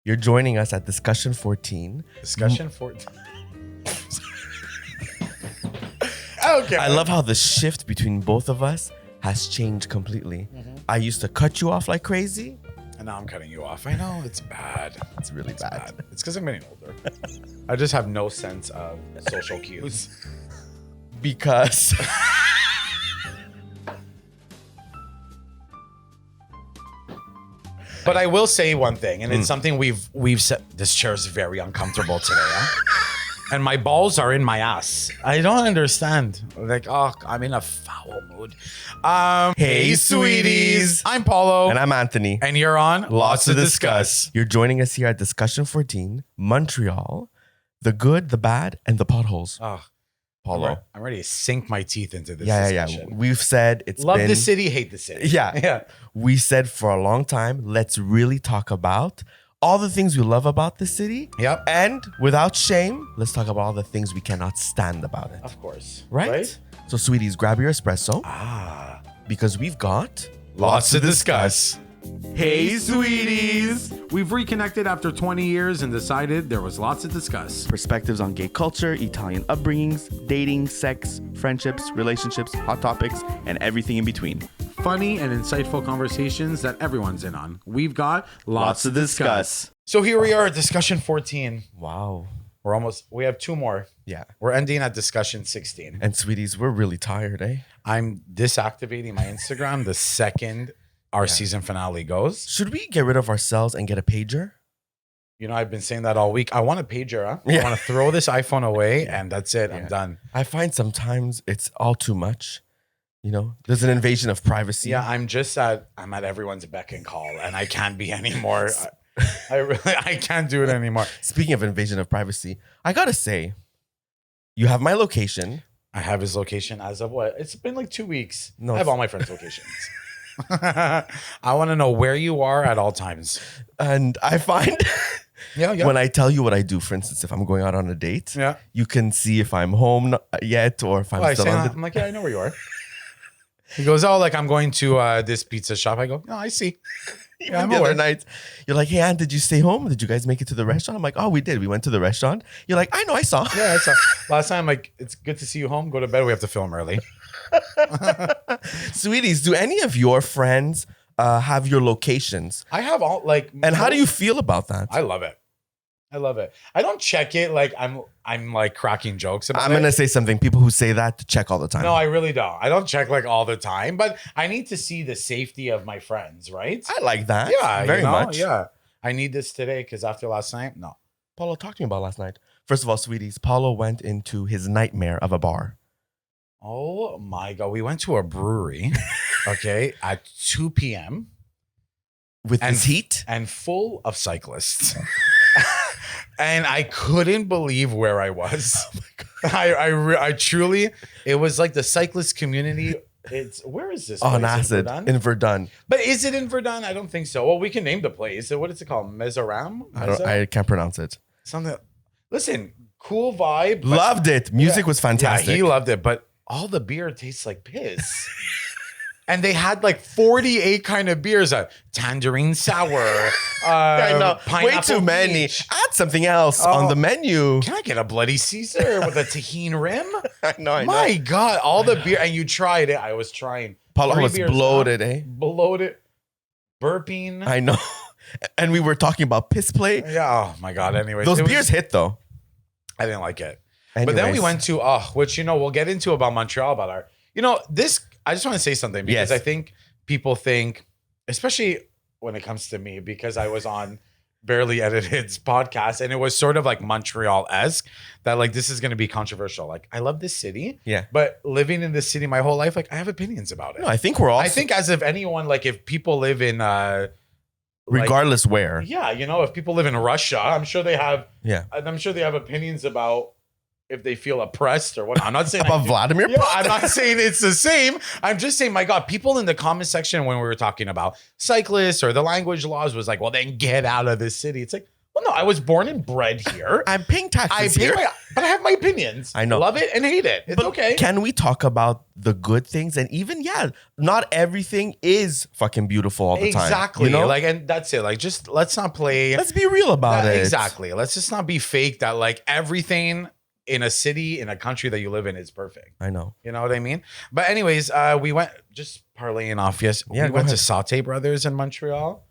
You're joining us at Discussion 14. Discussion 14. Okay. I love how the shift between both of us has changed completely. I used to cut you off like crazy. And now I'm cutting you off. I know, it's bad. It's really bad. It's because I'm getting older. I just have no sense of social cues. Because... But I will say one thing, and it's something we've said. This chair is very uncomfortable today, and my balls are in my ass. I don't understand. Like, oh, I'm in a foul mood. Hey, sweeties. I'm Paulo, And I'm Anthony. and you're on Lots to discuss. You're joining us here at Discussion 14, Montreal. The good, the bad, and the potholes. Oh, Paulo. I'm ready to sink my teeth into this Yeah. discussion. We've said it's Love been... the city, hate the city. Yeah. We said for a long time, let's really talk about all the things we love about the city. Yep. And without shame, let's talk about all the things we cannot stand about it. Of course. Right? So, sweeties, grab your espresso because we've got Lots to discuss. Hey, sweeties! We've reconnected after 20 years and decided there was lots to discuss. Perspectives on gay culture, Italian upbringings, dating, sex, friendships, relationships, hot topics, and everything in between. Funny and insightful conversations that everyone's in on. We've got lots to discuss. So here we are at discussion 14. Wow. We have two more. Yeah. We're ending at discussion 16. And sweeties, we're really tired, eh? I'm deactivating my Instagram the second our season finale goes. Should we get rid of ourselves and get a pager? You know, I've been saying that all week. I want a pager, huh? Yeah. I want to throw this iPhone away and that's it. I'm done. I find sometimes it's all too much. You know, there's an invasion of privacy. Yeah, I'm at everyone's beck and call and I can't be anymore. I can't do it anymore. Speaking of invasion of privacy, I gotta say, you have my location. I have his location as of what? It's been like 2 weeks. No, I have all my friends' locations. I want to know where you are at all times. And I find Yeah. when I tell you what I do, for instance, if I'm going out on a date, Yeah. you can see if I'm home yet or if I'm I still say on that. I'm like, yeah, I know where you are. He goes, oh, like I'm going to this pizza shop. I go, no, I see. Yeah, I'm the other aware. night, you're like, hey, Ann, did you stay home? Did you guys make it to the restaurant? I'm like, oh, we did. We went to the restaurant. You're like, I know, I saw. Yeah, I saw. Last time, like, it's good to see you home. Go to bed. We have to film early. Sweeties, do any of your friends have your locations? I have all like. And how do you feel about that? I love it. I love it. I don't check it like I'm like cracking jokes about I'm it. going to say something. People who say that check all the time. No, I really don't. I don't check like all the time, but I need to see the safety of my friends, right? I like that. Yeah, very much. Yeah, I need this today because after last night, no. Paulo, talk to me about last night. First of all, sweeties, Paulo went into his nightmare of a bar. Oh my God. We went to a brewery, okay, at 2 p.m. With this heat? And full of cyclists. And I couldn't believe where I was. Oh my God. I truly, it was like the cyclist community. Where is this place? On acid. In Verdun. But is it in Verdun? I don't think so. Well, we can name the place. What is it called? Mezoram? I can't pronounce it. Something. Listen, cool vibe. Loved it. Music was fantastic. Yeah, he loved it. But all the beer tastes like piss. And they had like 48 kind of beers. Tangerine sour. I know. Way Pineapple too many. peach. Add something else on the menu. Can I get a Bloody Caesar with a tahini rim? I know. My God, all the beer. And you tried it. I was trying. Paulo 3 was beers, bloated, eh? Bloated. Burping. I know. And we were talking about piss play. Yeah. Oh my God. Anyways. Those beers hit though. I didn't like it. But then we went to, which, we'll get into about Montreal, about our, I just want to say something because I think people think, especially when it comes to me, because I was on Barely Edited's podcast and it was sort of like Montreal-esque that like, this is going to be controversial. Like, I love this city. Yeah. But living in this city my whole life, like I have opinions about it. No, I think we're all. I think as if anyone, like if people live in, regardless where. Yeah. If people live in Russia, I'm sure they have, Yeah. and I'm sure they have opinions about if they feel oppressed or what. I'm not saying About Vladimir Putin. Yeah, I'm not saying it's the same. I'm just saying, my God, people in the comment section when we were talking about cyclists or the language laws was like, well, then get out of this city. It's like, well, no, I was born and bred here. I'm paying taxes here. But I have my opinions. I know. Love it and hate it. It's But okay. Can we talk about the good things? And even, not everything is fucking beautiful all the time. Exactly. You know? Like, and that's it. Like, just let's not play. Let's be real about it. Exactly. Let's just not be fake that like everything in a city, in a country that you live in is perfect. I know. You know what I mean? But anyways, we went, just parlaying off. Yes. Yeah, we go went to ahead. Saute Brothers in Montreal.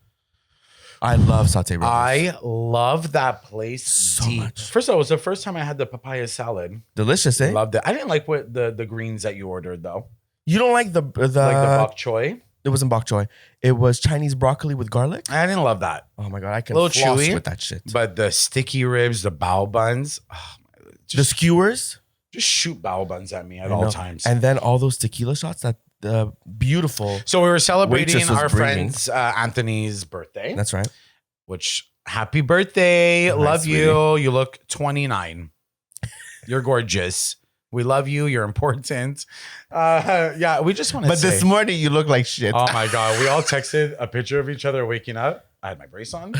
I love Saute Brothers. I love that place So deep. much. First of all, it was the first time I had the papaya salad. Delicious, eh? Loved it. I didn't like what the greens that you ordered though. You don't like the Like the bok choy. It wasn't bok choy. It was Chinese broccoli with garlic. I didn't love that. Oh my god, I can Little floss chewy, with that shit. But the sticky ribs, the bao buns, The just skewers shoot bao buns at me at I all know. times. and then all those tequila shots. That beautiful. So we were celebrating Waitress was our bringing. friend's Anthony's birthday. That's right. Which happy birthday. Hi, Love sweetie. you. You look 29. You're gorgeous. We love you. You're important. Yeah, we just want to But say. this morning you look like shit. Oh my God. We all texted a picture of each other waking up. I had my brace on.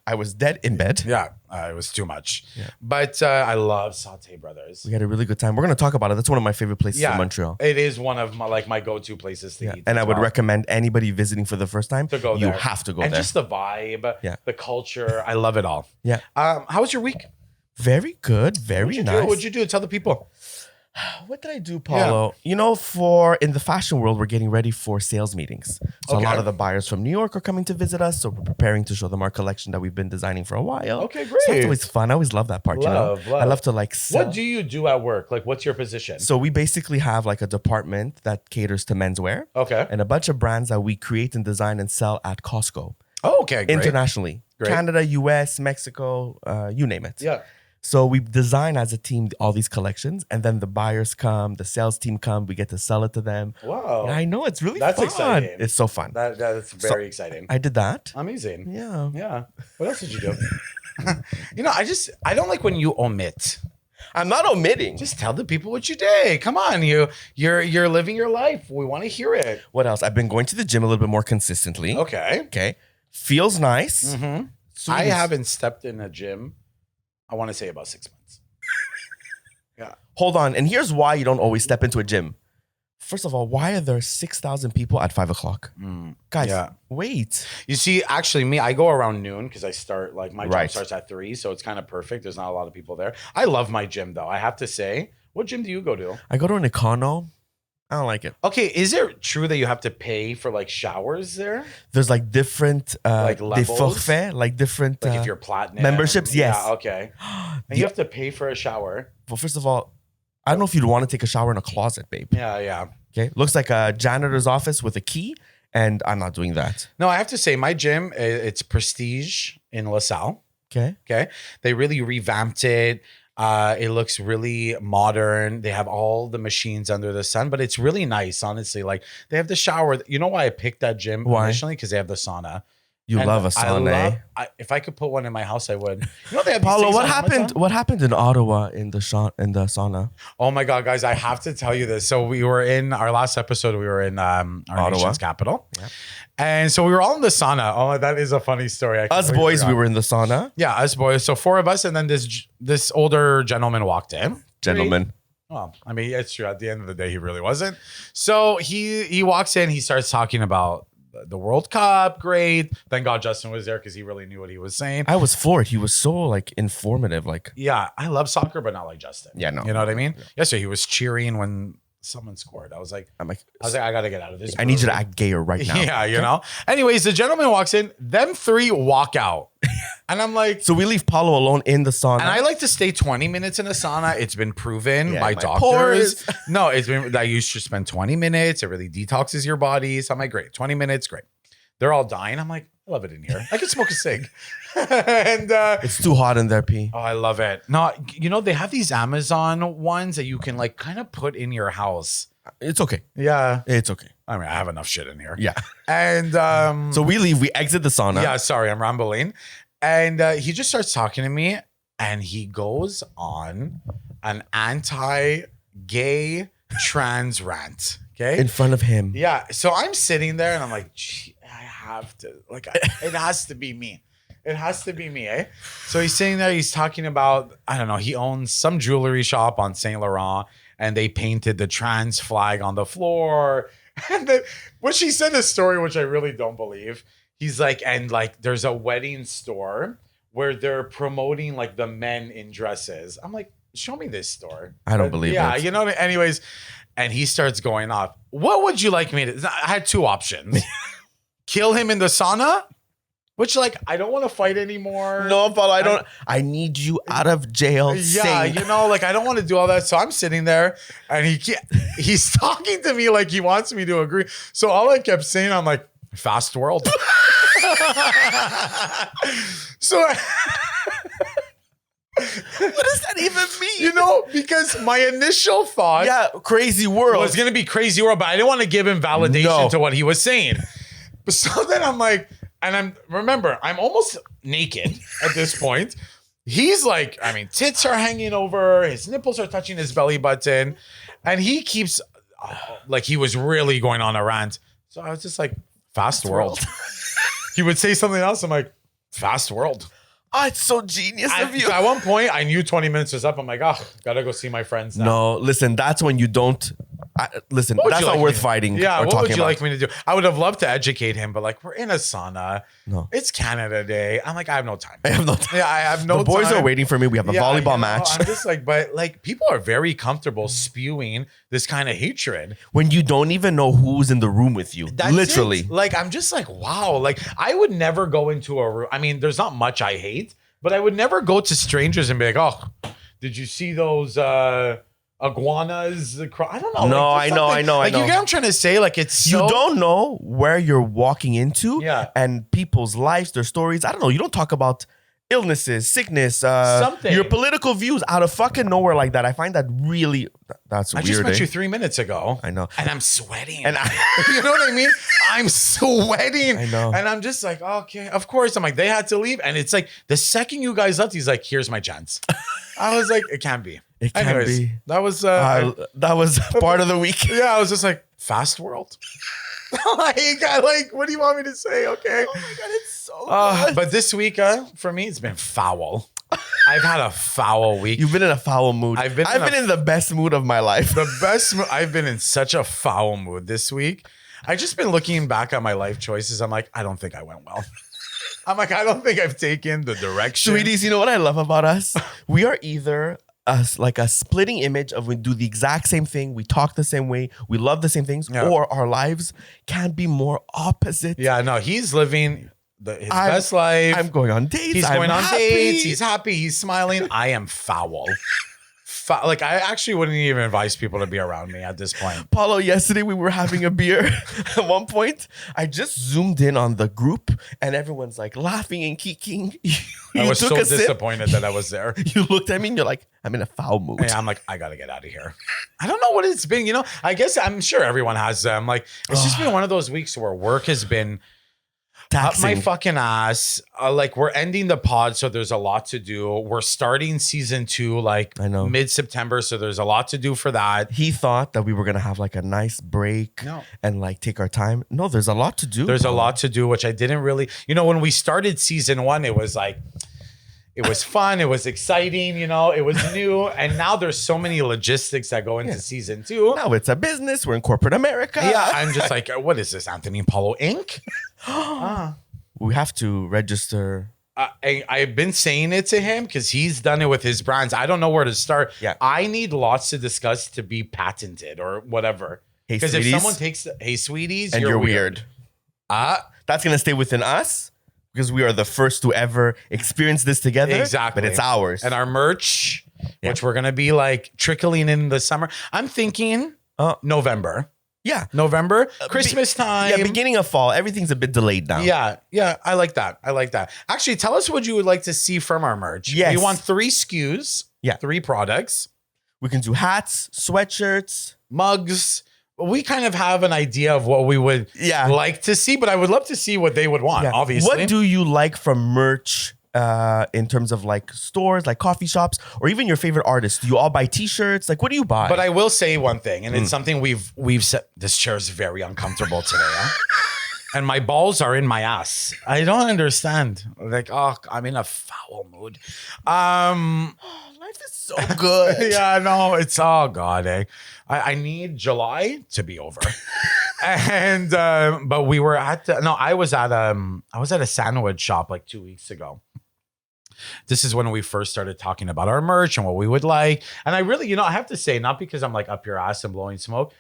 I was dead in bed. Yeah, it was too much. Yeah. But I love Saute Brothers. We had a really good time. We're gonna talk about it. That's one of my favorite places Yeah, in Montreal. It is one of my go-to places to eat. And I as would well. recommend anybody visiting for the first time to go You there. have to go and there. just the vibe, Yeah. the culture. I love it all. Yeah. How was your week? Very good. Very What'd you nice. do? What'd you do? Tell the people. What did I do, Paulo? You know, for in the fashion world, we're getting ready for sales meetings. So Okay. a lot of the buyers from New York are coming to visit us. So we're preparing to show them our collection that we've been designing for a while. Okay, So that's great. always fun. I always love that part. Love. I love to like sell. What do you do at work? Like, what's your position? So we basically have like a department that caters to menswear Okay. and a bunch of brands that we create and design and sell at Costco Oh, okay. Great. internationally. Great. Canada, US, Mexico, you name it. Yeah. So we design as a team all these collections, and then the buyers come, the sales team come, we get to sell it to them. Wow. And I know it's really That's fun. exciting. It's so fun. That's very exciting. I did that. Amazing. Yeah. Yeah. What else did you do? I don't like when you omit. I'm not omitting. Just tell the people what you did. Come on, you're living your life. We want to hear it. What else? I've been going to the gym a little bit more consistently. Okay. Okay. Feels nice. Mm-hmm. I Sweetest- haven't stepped in a gym. I want to say about 6 months. Yeah. Hold on. And here's why you don't always step into a gym. First of all, why are there 6,000 people at 5 o'clock? Guys, Yeah. wait. You see, actually, me, I go around noon because I start my job Right. starts at 3, so it's kind of perfect. There's not a lot of people there. I love my gym though. I have to say, what gym do you go to? I go to an econo. I don't like it. Okay, is it true that you have to pay for like showers there? There's like different Like des levels? forfaits, like different Like if you're platinum memberships, yes. Yeah, okay. And The- you have to pay for a shower. Well, first of all, I don't know if you'd want to take a shower in a closet, babe. Yeah, yeah. Okay. Looks like a janitor's office with a key, and I'm not doing that. No, I have to say, my gym, it's Prestige in LaSalle. Okay. Okay. They really revamped it. It looks really modern. They have all the machines under the sun, but it's really nice, honestly. Like they have the shower. You know why I picked that gym Why? initially? Because they have the sauna. You And love a I sauna. love- if I could put one in my house, I would. You know they have these Paulo, things what on happened? Amazon? What happened in Ottawa in the sauna? Oh my God, guys, I have to tell you this. So we were in our last episode, we were in our nation's capital. Yeah. And so we were all in the sauna. Oh, that is a funny story. I Us completely boys, forgot. we were in the sauna. Yeah, us boys. So 4 of us, and then this older gentleman walked in. Gentlemen. Well, I mean, it's true. At the end of the day, he really wasn't. So he walks in. He starts talking about the World Cup. Great. Thank God Justin was there because he really knew what he was saying. I was floored. He was so like informative. Like, Yeah, I love soccer, but not like Justin. Yeah, no. You know what I mean? Yesterday, he was cheering when someone scored. I was like, I got to get out of this. I need you to brewery. act gayer right now. Yeah, you know. Anyways, the gentleman walks in. Them 3 walk out, and I'm like. So we leave Paulo alone in the sauna. And I like to stay 20 minutes in a sauna. It's been proven Yeah, by my doctors. pores. No, it's been that you should spend 20 minutes. It really detoxes your body. So I'm like, great, 20 minutes, great. They're all dying. I'm like, I love it in here. I could smoke a cig. And it's too hot in there, P. oh, I love it. No, you know, they have these Amazon ones that you can like kind of put in your house. It's okay. Yeah. It's okay. I mean, I have enough shit in here. Yeah. And So we leave. We exit the sauna. yeah, sorry, I'm rambling. And he just starts talking to me, and he goes on an anti-gay trans rant. Okay. In front of him. Yeah. So I'm sitting there, and I'm like, gee, I have to, like, it has to be me. It has to be me, eh? So he's sitting there. He's talking about, I don't know, he owns some jewelry shop on Saint Laurent, and they painted the trans flag on the floor. And then when she said a story, which I really don't believe, he's like, and like there's a wedding store where they're promoting like the men in dresses. I'm like, show me this store. I don't believe it. Yeah, you know. Anyways, and he starts going off. What would you like me to? I had two options: kill him in the sauna, which like I don't want to fight anymore. No, Paulo, I don't. I need you out of jail. Yeah, sane. you know, like I don't want to do all that. So I'm sitting there, and he's talking to me like he wants me to agree. So all I kept saying, I'm like, fast world. So What does that even mean? you know, because my initial thought Yeah, crazy world. was going to be crazy world, but I didn't want to give him validation No. to what he was saying. So then I'm like, and I'm almost naked at this point. He's like, I mean, tits are hanging over, his nipples are touching his belly button, and he keeps like he was really going on a rant. So I was just like, fast world. He would say something else. I'm like, fast world. Oh, it's so genius of you. So at one point, I knew 20 minutes was up. I'm like, oh, gotta go see my friends now. No, listen, that's when you don't. Listen, What would that's you not like worth me to- fighting. Yeah, or what talking would you about. like me to do? I would have loved to educate him, but like we're in a sauna. No. It's Canada Day. I'm like, I have no time. I have no time. Yeah, I have no The boys time. are waiting for me. We have a Yeah, volleyball you know, match. I'm just like, but like people are very comfortable spewing this kind of hatred. When you don't even know who's in the room with you. That's Literally. it. Like, I'm just like, wow. Like, I would never go into a room. I mean, there's not much I hate, but I would never go to strangers and be like, oh, did you see those iguanas? I don't know. No, like, I know. Like, you get what I'm trying to say? Like, it's so. You don't know where you're walking into Yeah. and people's lives, their stories. I don't know. You don't talk about illnesses, sickness, Something. your political views out of fucking nowhere like that. I find that really, that's I weird. just met eh? you 3 minutes ago. I know. And I'm sweating. And You know what I mean? I'm sweating. I know. And I'm just like, okay, of course. I'm like, they had to leave. And it's like, the second you guys left, he's like, here's my chance. I was like, it can't be. It can't Anyways, be. That was, that was part of the week. yeah, I was just like, fast world. like, what do you want me to say? Okay. Oh my God, it's so good. But this week, for me, it's been foul. I've had a foul week. You've been in a foul mood. I've been in the best mood of my life. The best. I've been in such a foul mood this week. I've just been looking back at my life choices. I'm like, I don't think I went well. I'm like, I don't think I've taken the direction. Sweeties, you know what I love about us? We are either like a splitting image of we do the exact same thing, we talk the same way, we love the same things, Yeah. or our lives can't be more opposite. Yeah, no, he's living his best life. I'm going on dates. He's I'm going on happy. dates. He's happy. He's smiling. I am foul. Like, I actually wouldn't even advise people to be around me at this point. Paulo, yesterday we were having a beer. At one point, I just zoomed in on the group and everyone's like laughing and kicking. I was so a sip. disappointed that I was there. You looked at me and you're like, I'm in a foul mood. Yeah, I'm like, I gotta get out of here. I don't know what it's been. You know, I guess I'm sure everyone has them. Like, it's just been one of those weeks where work has been up my Taxing. fucking ass. Like, we're ending the pod, so there's a lot to do. We're starting season 2, like I know. mid-September, so there's a lot to do for that. He thought that we were gonna have like a nice break No. and like take our time. No, there's a lot to do. There's a Paulo. lot to do, which I didn't really. You know, when we started season 1, it was like. It was fun. It was exciting. You know, it was new. And now there's so many logistics that go into season 2. Now it's a business. We're in corporate America. Yeah, I'm just like, what is this, Anthony and Paulo Inc.? We have to register. I've been saying it to him because he's done it with his brands. I don't know where to start. Yeah. I need lots to discuss to be patented or whatever. Hey, Because if sweeties. someone takes, hey, sweeties, And you're weird. That's gonna stay within us because we are the first to ever experience this together. Exactly. But it's ours. And our merch, which we're going to be like trickling in the summer. I'm thinking November. yeah. November, Christmas time. Yeah, beginning of fall. Everything's a bit delayed now. Yeah, I like that. Actually, tell us what you would like to see from our merch. Yes. We want 3 SKUs. Yeah. 3 products, We can do hats, sweatshirts. mugs. We kind of have an idea of what we would like to see, but I would love to see what they would want, Yeah. obviously. What do you like from merch in terms of like stores, like coffee shops, or even your favorite artists? Do you all buy t-shirts? Like, what do you buy? But I will say one thing, and it's something we've said. This chair is very uncomfortable today. Huh? and my balls are in my ass. I don't understand. Like, oh, I'm in a foul mood. Life is so good. Yeah, no, it's oh god. I need July to be over. And but we were at I was at a sandwich shop like 2 weeks ago. This is when we first started talking about our merch and what we would like. And I really, I have to say, not because I'm like up your ass and blowing smoke,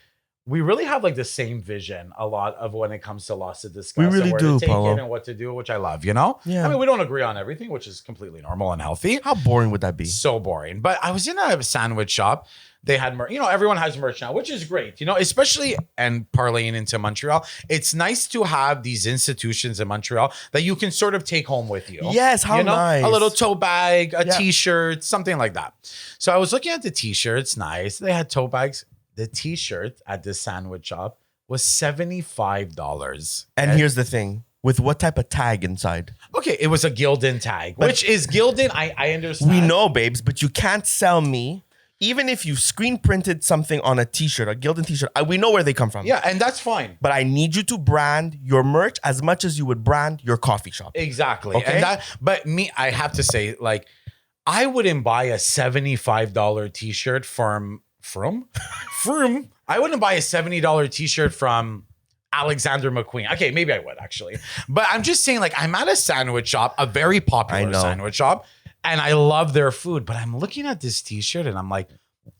we really have like the same vision a lot of when it comes to lots to discuss. We really and where do, to take Paulo. it and what to do, which I love, Yeah. I mean, we don't agree on everything, which is completely normal and healthy. How boring would that be? So boring. But I was in a sandwich shop. They had merch. Everyone has merch now, which is great. Especially and parlaying into Montreal. It's nice to have these institutions in Montreal that you can sort of take home with you. Yes, how nice. A little tote bag, a t-shirt, something like that. So I was looking at the t-shirts. Nice. They had tote bags. The t-shirt at this sandwich shop was $75. And here's the thing. With what type of tag inside? Okay, it was a Gildan tag, which is Gildan. I understand. We know, babes, but you can't sell me. Even if you screen printed something on a t-shirt, a Gildan t-shirt, we know where they come from. Yeah, and that's fine. But I need you to brand your merch as much as you would brand your coffee shop. Exactly. Okay? And I have to say, like, I wouldn't buy a $75 t-shirt from I wouldn't buy a $70 t-shirt from Alexander McQueen. Okay, maybe I would actually. But I'm just saying, like, I'm at a sandwich shop, a very popular sandwich shop, and I love their food. But I'm looking at this t-shirt and I'm like,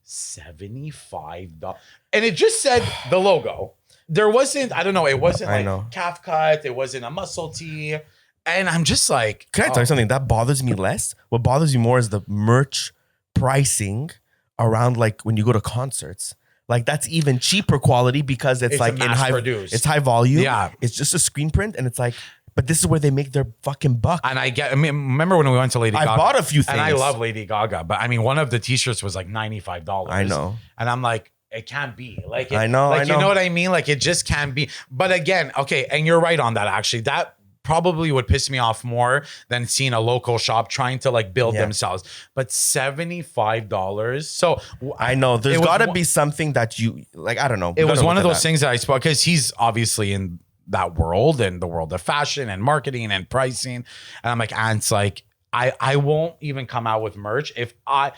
$75. And it just said the logo. There wasn't, I don't know, it wasn't like calf cut, it wasn't a muscle tee. And I'm just like, can I tell you something that bothers me less? What bothers me more is the merch pricing around like when you go to concerts. Like that's even cheaper quality because it's like in it's high volume. Yeah. It's just a screen print and it's like, but this is where they make their fucking buck. And remember when we went to Lady Gaga? I bought a few things. And I love Lady Gaga, but I mean, one of the t-shirts was like $95. I know. And I'm like, it can't be. Like, I know. You know what I mean? Like, it just can't be. But again, okay, and you're right on that, actually. That probably would piss me off more than seeing a local shop trying to like build themselves. But $75. So I know there's got to be something that you like. I don't know. It was one of those things that I spoke because he's obviously in that world and the world of fashion and marketing and pricing. And I'm like, Ant's like, I won't even come out with merch if I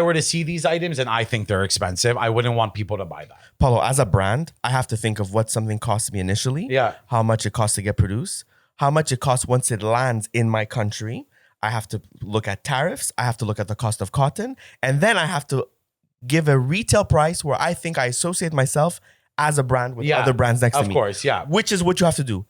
were to see these items and I think they're expensive. I wouldn't want people to buy that. Paulo, as a brand, I have to think of what something costs me initially. Yeah. How much it costs to get produced. How much it costs once it lands in my country. I have to look at tariffs. I have to look at the cost of cotton. And then I have to give a retail price where I think I associate myself as a brand with other brands next to me. Of course, yeah. Which is what you have to do.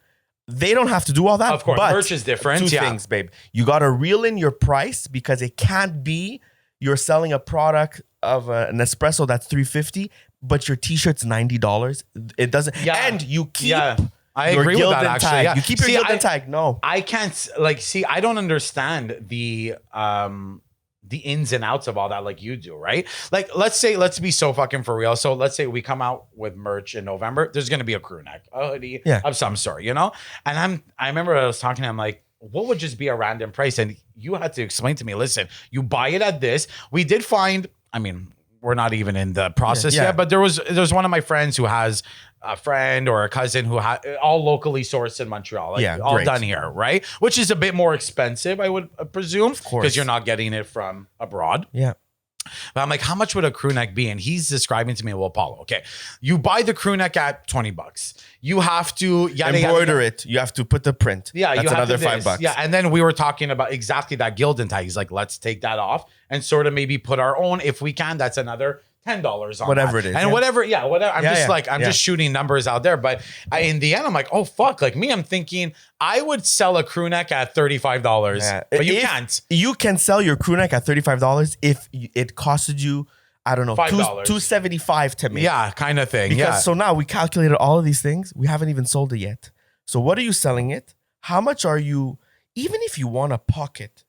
They don't have to do all that. Of course, but merch is different. Two things, babe. You got to reel in your price because it can't be you're selling a product of an espresso that's $3.50, but your t-shirt's $90. It doesn't. Yeah. And you keep... Yeah. I agree with that, actually. Yeah. You keep your Gildan tag. No. I can't, I don't understand the ins and outs of all that like you do, right? Like, let's be so fucking for real. So let's say we come out with merch in November. There's going to be a crew neck, a hoodie of some sort, And I remember I was talking to him like, what would just be a random price? And you had to explain to me, listen, you buy it at this. We did find, we're not even in the process yet, but there's one of my friends who has a friend or a cousin who all locally sourced in Montreal, all done here, right? Which is a bit more expensive, I would presume, because you're not getting it from abroad. Yeah. But I'm like, how much would a crew neck be? And he's describing to me, well, Paulo, okay, you buy the crew neck at $20. You have to embroider it. You have to put the print. Yeah, that's another $5. Yeah, and then we were talking about exactly that Gildan tag. He's like, let's take that off and sort of maybe put our own if we can. That's another $10 on whatever that. it is. And whatever. I'm just shooting numbers out there. But in the end, I'm like, oh, fuck. Like me, I'm thinking I would sell a crew neck at $35. Yeah. But you can't. You can sell your crew neck at $35 if it costed you, I don't know, $2.75 to make. Yeah, kind of thing. So now we calculated all of these things. We haven't even sold it yet. So what are you selling it? How much are you, even if you want to pocket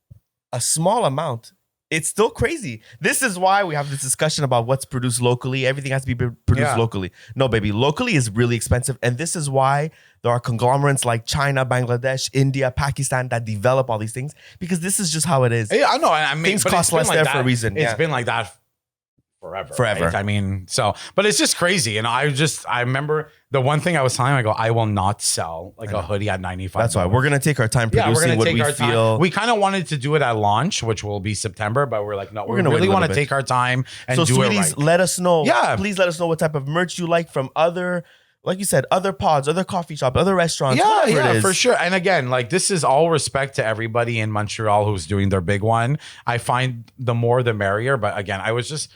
a small amount, it's still crazy. This is why we have this discussion about what's produced locally. Everything has to be produced locally. No, baby, locally is really expensive. And this is why there are conglomerates like China, Bangladesh, India, Pakistan that develop all these things, because this is just how it is. Yeah, I know. Things cost less there for a reason. It's been like that forever. Forever. Right? I mean, but it's just crazy. And I remember the one thing I was telling him, I go, I will not sell like a hoodie at $95. That's why we're gonna take our time producing what we feel. We kind of wanted to do it at launch, which will be September, but we're like, no, we gonna really wait a want to little bit. take our time and So, do sweeties, it right. let us know. Yeah. Please let us know what type of merch you like from other, like you said, other pods, other coffee shop, other restaurants. whatever it is. For sure. And again, like this is all respect to everybody in Montreal who's doing their big one. I find the more the merrier. But again, I was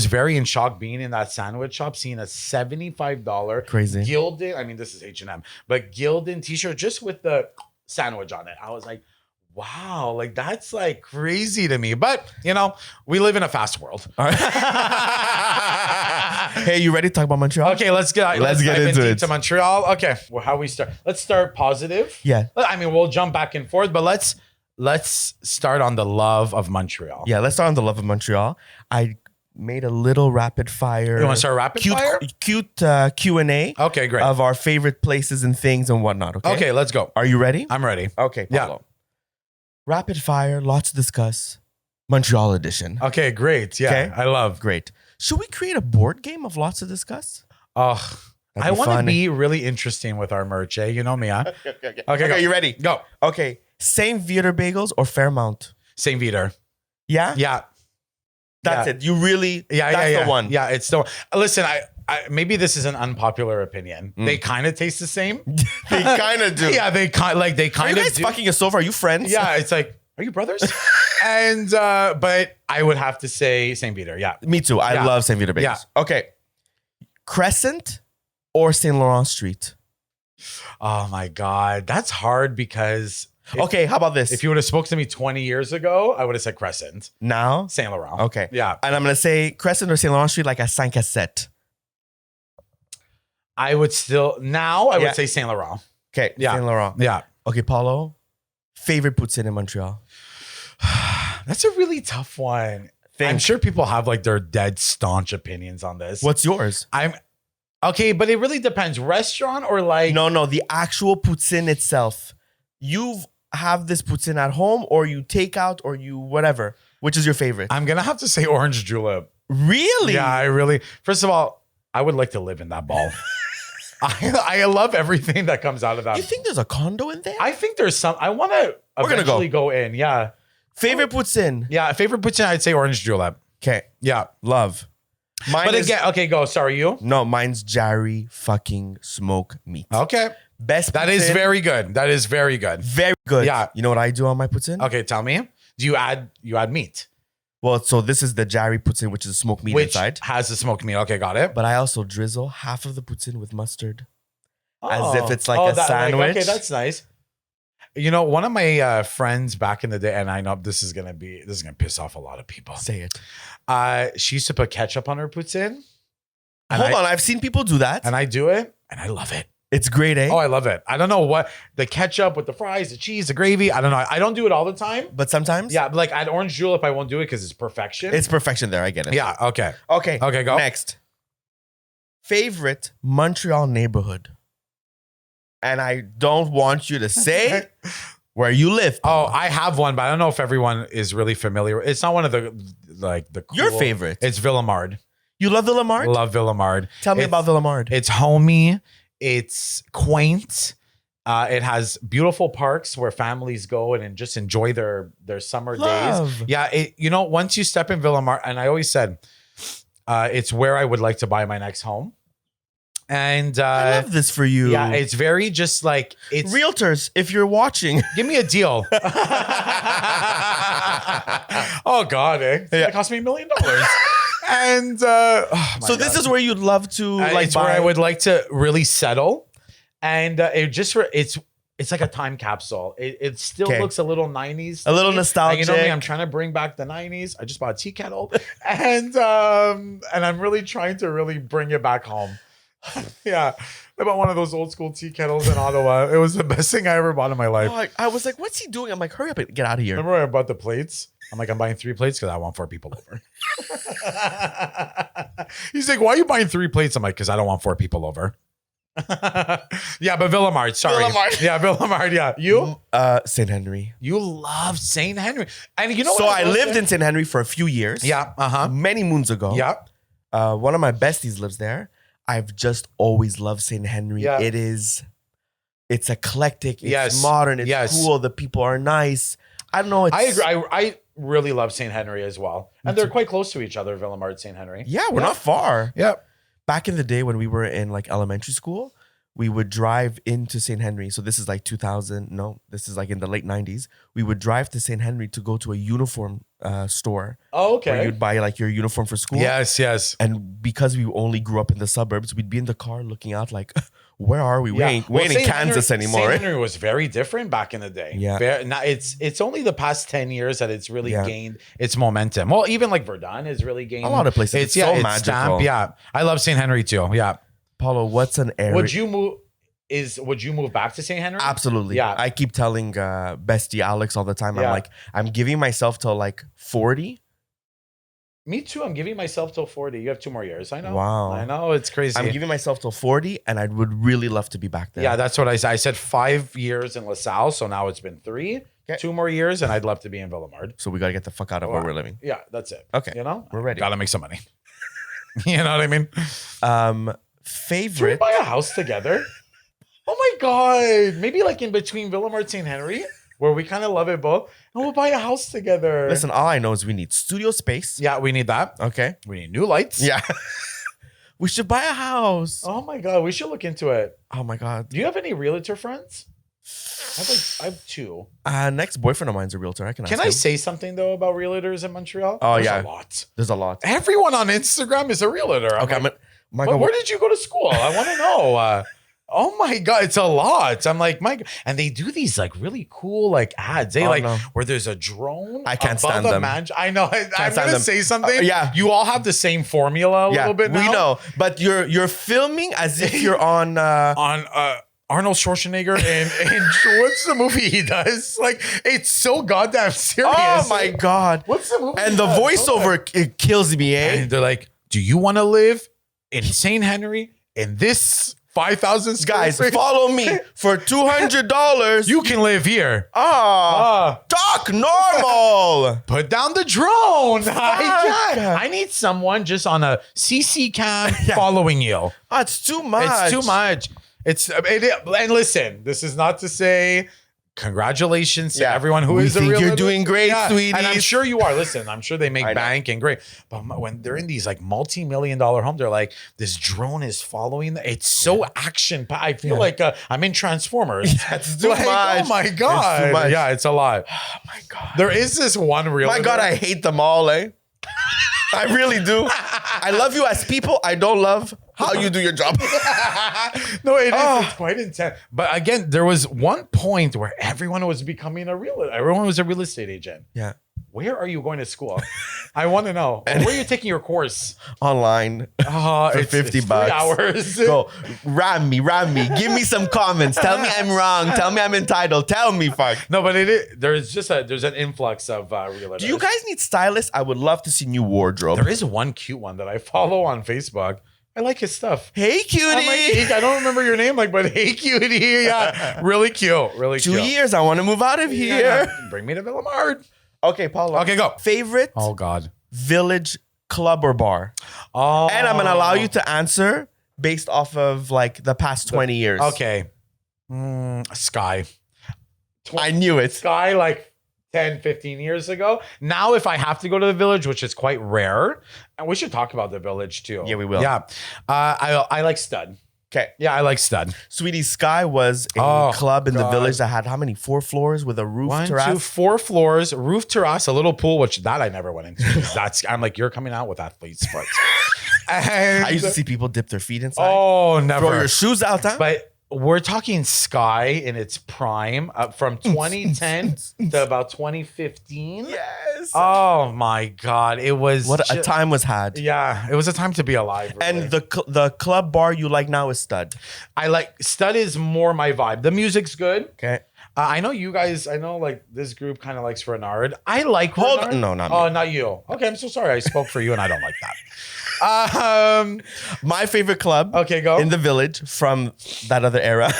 very in shock being in that sandwich shop, seeing a $75 Crazy. Gildan. I mean, this is H&M, but Gildan t-shirt just with the sandwich on it. I was like, wow, like that's like crazy to me. But you know, we live in a fast world. All right. Hey, you ready to talk about Montreal? Okay, let's get into deep it. to Montreal. Okay, well, how we start? Let's start positive. Yeah. I mean, we'll jump back and forth, but let's start on the love of Montreal. Yeah, let's start on the love of Montreal. I made a little rapid fire. You want to start rapid fire? Cute Q&A. Okay, great. Of our favorite places and things and whatnot. Okay. Okay, let's go. Are you ready? I'm ready. Okay. Yeah. Paulo. Rapid fire, lots to discuss. Montreal edition. Okay, great. Yeah, Okay. I love. Great. Should we create a board game of lots to discuss? Oh, That'd I be want to fun. be really interesting with our merch. You know me, huh? Okay, go. you ready? Go. Okay. St. Viator Bagels or Fairmount? St. Viator. Yeah? Yeah. That's it. You really, Yeah, that's the one. Yeah, it's the one. Listen, I maybe this is an unpopular opinion. They kind of taste the same. They kind of do. Yeah, they kind Are you of guys do. fucking us over? Are you friends? Yeah, it's like, are you brothers? And but I would have to say St. Peter. Yeah. Me too. I Yeah. love St. Viator Bagels. Yeah. Okay. Crescent or St. Laurent Street? Oh my God. That's hard because Okay, how about this? if you would have spoke to me 20 years ago, I would have said Crescent. Now? Saint Laurent. Okay. Yeah. And I'm going to say Crescent or St. Laurent Street like a 5 à 7. I would still now I Yeah. would say Saint Laurent. Okay. Yeah. St. Laurent. Yeah. Okay, Paulo. Favorite poutine in Montreal? That's a really tough one. Think. I'm sure people have like their dead staunch opinions on this. What's yours? I'm okay, but it really depends. Restaurant or like No, the actual poutine itself. You have this poutine at home or you take out or you whatever. Which is your favorite? I'm gonna have to say orange julep. Really? Yeah, I really. First of all, I would like to live in that ball. I love everything that comes out of that. You think there's a condo in there? I think there's some. I want to We're gonna eventually go in. Yeah, Favorite poutine? yeah. Favorite poutine, I'd say orange julep. Okay. Yeah, Love. Mine but is, again, okay, go. Sorry, you. no, mine's Jarry fucking smoke meat. Okay, Best that is poutine, very good. That is very good. very good. Yeah. You know what I do on my poutine? Okay, tell me. Do you add meat, Well, so this is the Jarry poutine, which is smoked meat which inside. has the smoked meat? Okay, got it. But I also drizzle half of the poutine with mustard. As Oh. if it's like a sandwich. okay, that's nice. You know, one of my friends back in the day, and I know this is gonna piss off a lot of people. Say it. She used to put ketchup on her poutine. And Hold on, I've seen people do that. And I do it, and I love it. It's great, eh? Oh, I love it. I don't know what the ketchup with the fries, the cheese, the gravy. I don't know. I don't do it all the time. But sometimes, Yeah, like at orange julep, I won't do it because it's perfection. it's perfection there. I get it. yeah. Okay. Okay. Okay, go. Next. Favorite Montreal neighborhood. And I don't want you to say where you live. Oh, I have one, but I don't know if everyone is really familiar. It's not one of the cool. Your favorite. It's Villemard. You love Villemard? Love Villemard. Tell me about Villemard. It's homey. It's quaint. It has beautiful parks where families go and just enjoy their summer Love. days. Yeah, once you step in Villemard, and I always said, it's where I would like to buy my next home. And I love this for you. yeah, it's very just like it's Realtors, if you're watching. give me a deal. Oh God, it cost me $1 million. And So this is where you'd love to like it's buy. where I would like to really settle, and it's like a time capsule. It still Okay. looks a little 90s, A little to me. nostalgic. And you know me, I'm trying to bring back the 90s. I just bought a tea kettle, and I'm really trying to really bring it back home. Yeah, I bought one of those old school tea kettles in Ottawa. It was the best thing I ever bought in my life. Oh, I was like, what's he doing? I'm like, hurry up and get out of here. Remember when I bought the plates? I'm like, I'm buying 3 plates because I want 4 people over. He's like, why are you buying 3 plates? I'm like, because I don't want 4 people over. Yeah, but Villemard, sorry. Villemard. Yeah, Villemard, yeah. You? St. Henry. You love St. Henry. And you know So what? I lived in St. Henry for a few years. Yeah, uh-huh. Many moons ago. Yeah. One of my besties lives there. I've just always loved St. Henry. Yeah. It's eclectic. It's Yes. modern. It's Yes. cool. The people are nice. I don't know. I agree. I really love St. Henry as well. And they're quite close to each other, Villemard, St. Henry. Yeah, we're not far. Yeah. Back in the day when we were in like elementary school, we would drive into St. Henry. So this is like 2000. No, this is like in the late 90s. We would drive to St. Henry to go to a uniform store. Oh, okay. Where you'd buy like your uniform for school. Yes, yes. And because we only grew up in the suburbs, we'd be in the car looking out like, where are we? We Yeah. ain't Well, in St. Kansas Henry, anymore. St. Right? Henry was very different back in the day. Yeah. Now it's only the past 10 years that it's really Yeah. gained its momentum. Well, even like Verdun has really gained A lot of places. It's so magical. Yeah. I love St. Henry too. Yeah. Paulo, what's an area? Would you move back to St. Henry? Absolutely. Yeah. I keep telling bestie Alex all the time. I'm Yeah. like, I'm giving myself till like 40. Me too. I'm giving myself till 40. You have 2 more years. I know. Wow. I know. It's crazy. I'm giving myself till 40, and I would really love to be back there. Yeah, that's what I said. I said 5 years in LaSalle, so now it's been 3. Okay. 2 more years, and I'd love to be in Villemard. So we got to get the fuck out of where we're living. Yeah, that's it. Okay. You know? We're ready. Gotta make some money. You know what I mean? Should we Favorite. buy a house together? Oh my God. Maybe like in between Villemard and St. Henry, where we kind of love it both. And we'll buy a house together. Listen, all I know is we need studio space. Yeah, we need that. Okay. We need new lights. Yeah. We should buy a house. Oh my God. We should look into it. Oh my God. Do you have any realtor friends? I have 2. Next boyfriend of mine's a realtor. I can ask Can I him. say something though about realtors in Montreal? Oh, There's yeah. a lot. There's a lot. Everyone on Instagram is a realtor. Okay. Where did you go to school? I want to know. Oh my God, it's a lot. I'm like, my God. And they do these like really cool like ads. They where there's a drone. I can't above stand the them. I know. I'm stand gonna them. say something. Yeah. You all have the same formula a little bit now. we know. But you're filming as if you're on On Arnold Schwarzenegger and what's the movie he does? Like, it's so goddamn serious. Oh my God. What's the movie? And he the does? voiceover it kills me, eh? And they're like, do you want to live in St. Henry in this 5,000 square Guys, feet? follow me for $200. You can live here. Talk normal. Put down the drone. I need someone just on a CC cam following you. It's too much. It's too much. And listen, this is not to say congratulations to everyone who is a think real you're doing great, sweeties. And I'm sure you are. Listen, I'm sure they make I know. bank and great. But when they're in these like multi-million-dollar homes, they're like, this drone is following them. It's so action. I feel like I'm in Transformers. That's too Like, much. Oh my God. It's too much. Yeah, it's a lot. Oh my God. There is this one real. My God, I hate them all, eh? I really do. I love you as people. I don't love how you do your job. No, it is. It's quite intense. But again, there was one point where everyone was becoming everyone was a real estate agent. Yeah. Where are you going to school? I want to know. Where are you taking your course? Online. For For 50 bucks. 3 hours. Go, ram me. Give me some comments. Tell me I'm wrong. Tell me I'm entitled. Tell me, fuck. No, but there's an influx of realtors. Do you guys need stylists? I would love to see new wardrobe. There is one cute one that I follow on Facebook. I like his stuff. Hey, cutie. I'm like, hey, I don't remember your name, but hey, cutie. Yeah, really cute. Really 2 cute. years. I want to move out of here. Yeah. Bring me to Villemard. Okay, Paulo. Okay, go. Favorite Oh God. village club or bar? Oh. And I'm going to allow you to answer based off of like the past 20 years. Okay. Sky. I knew it. Sky like 10, 15 years ago. Now, if I have to go to the village, which is quite rare, and we should talk about the village too. Yeah, we will. Yeah. I like Stud. Okay. Yeah, I like Stud. Sweetie, Sky was a club in the village that had how many? 4 floors with a roof 1, terrace? 2, 4 floors, roof terrace, a little pool, which that I never went into. I'm like, you're coming out with athlete's foot. And I used to see people dip their feet inside. Oh, never. Throw your shoes out, huh? But we're talking Sky in its prime from 2010 to about 2015. Yes. Oh my God. It was What a time was had. Yeah, it was a time to be alive. Really. And the club bar you like now is Stud. I like Stud is more my vibe. The music's good. Okay. I know you guys, like this group kind of likes Renard. I like Hold Renard. on. No, not me. Oh, not you. Okay, I'm so sorry. I spoke for you and I don't like that. My favorite club Okay, go. in the village from that other era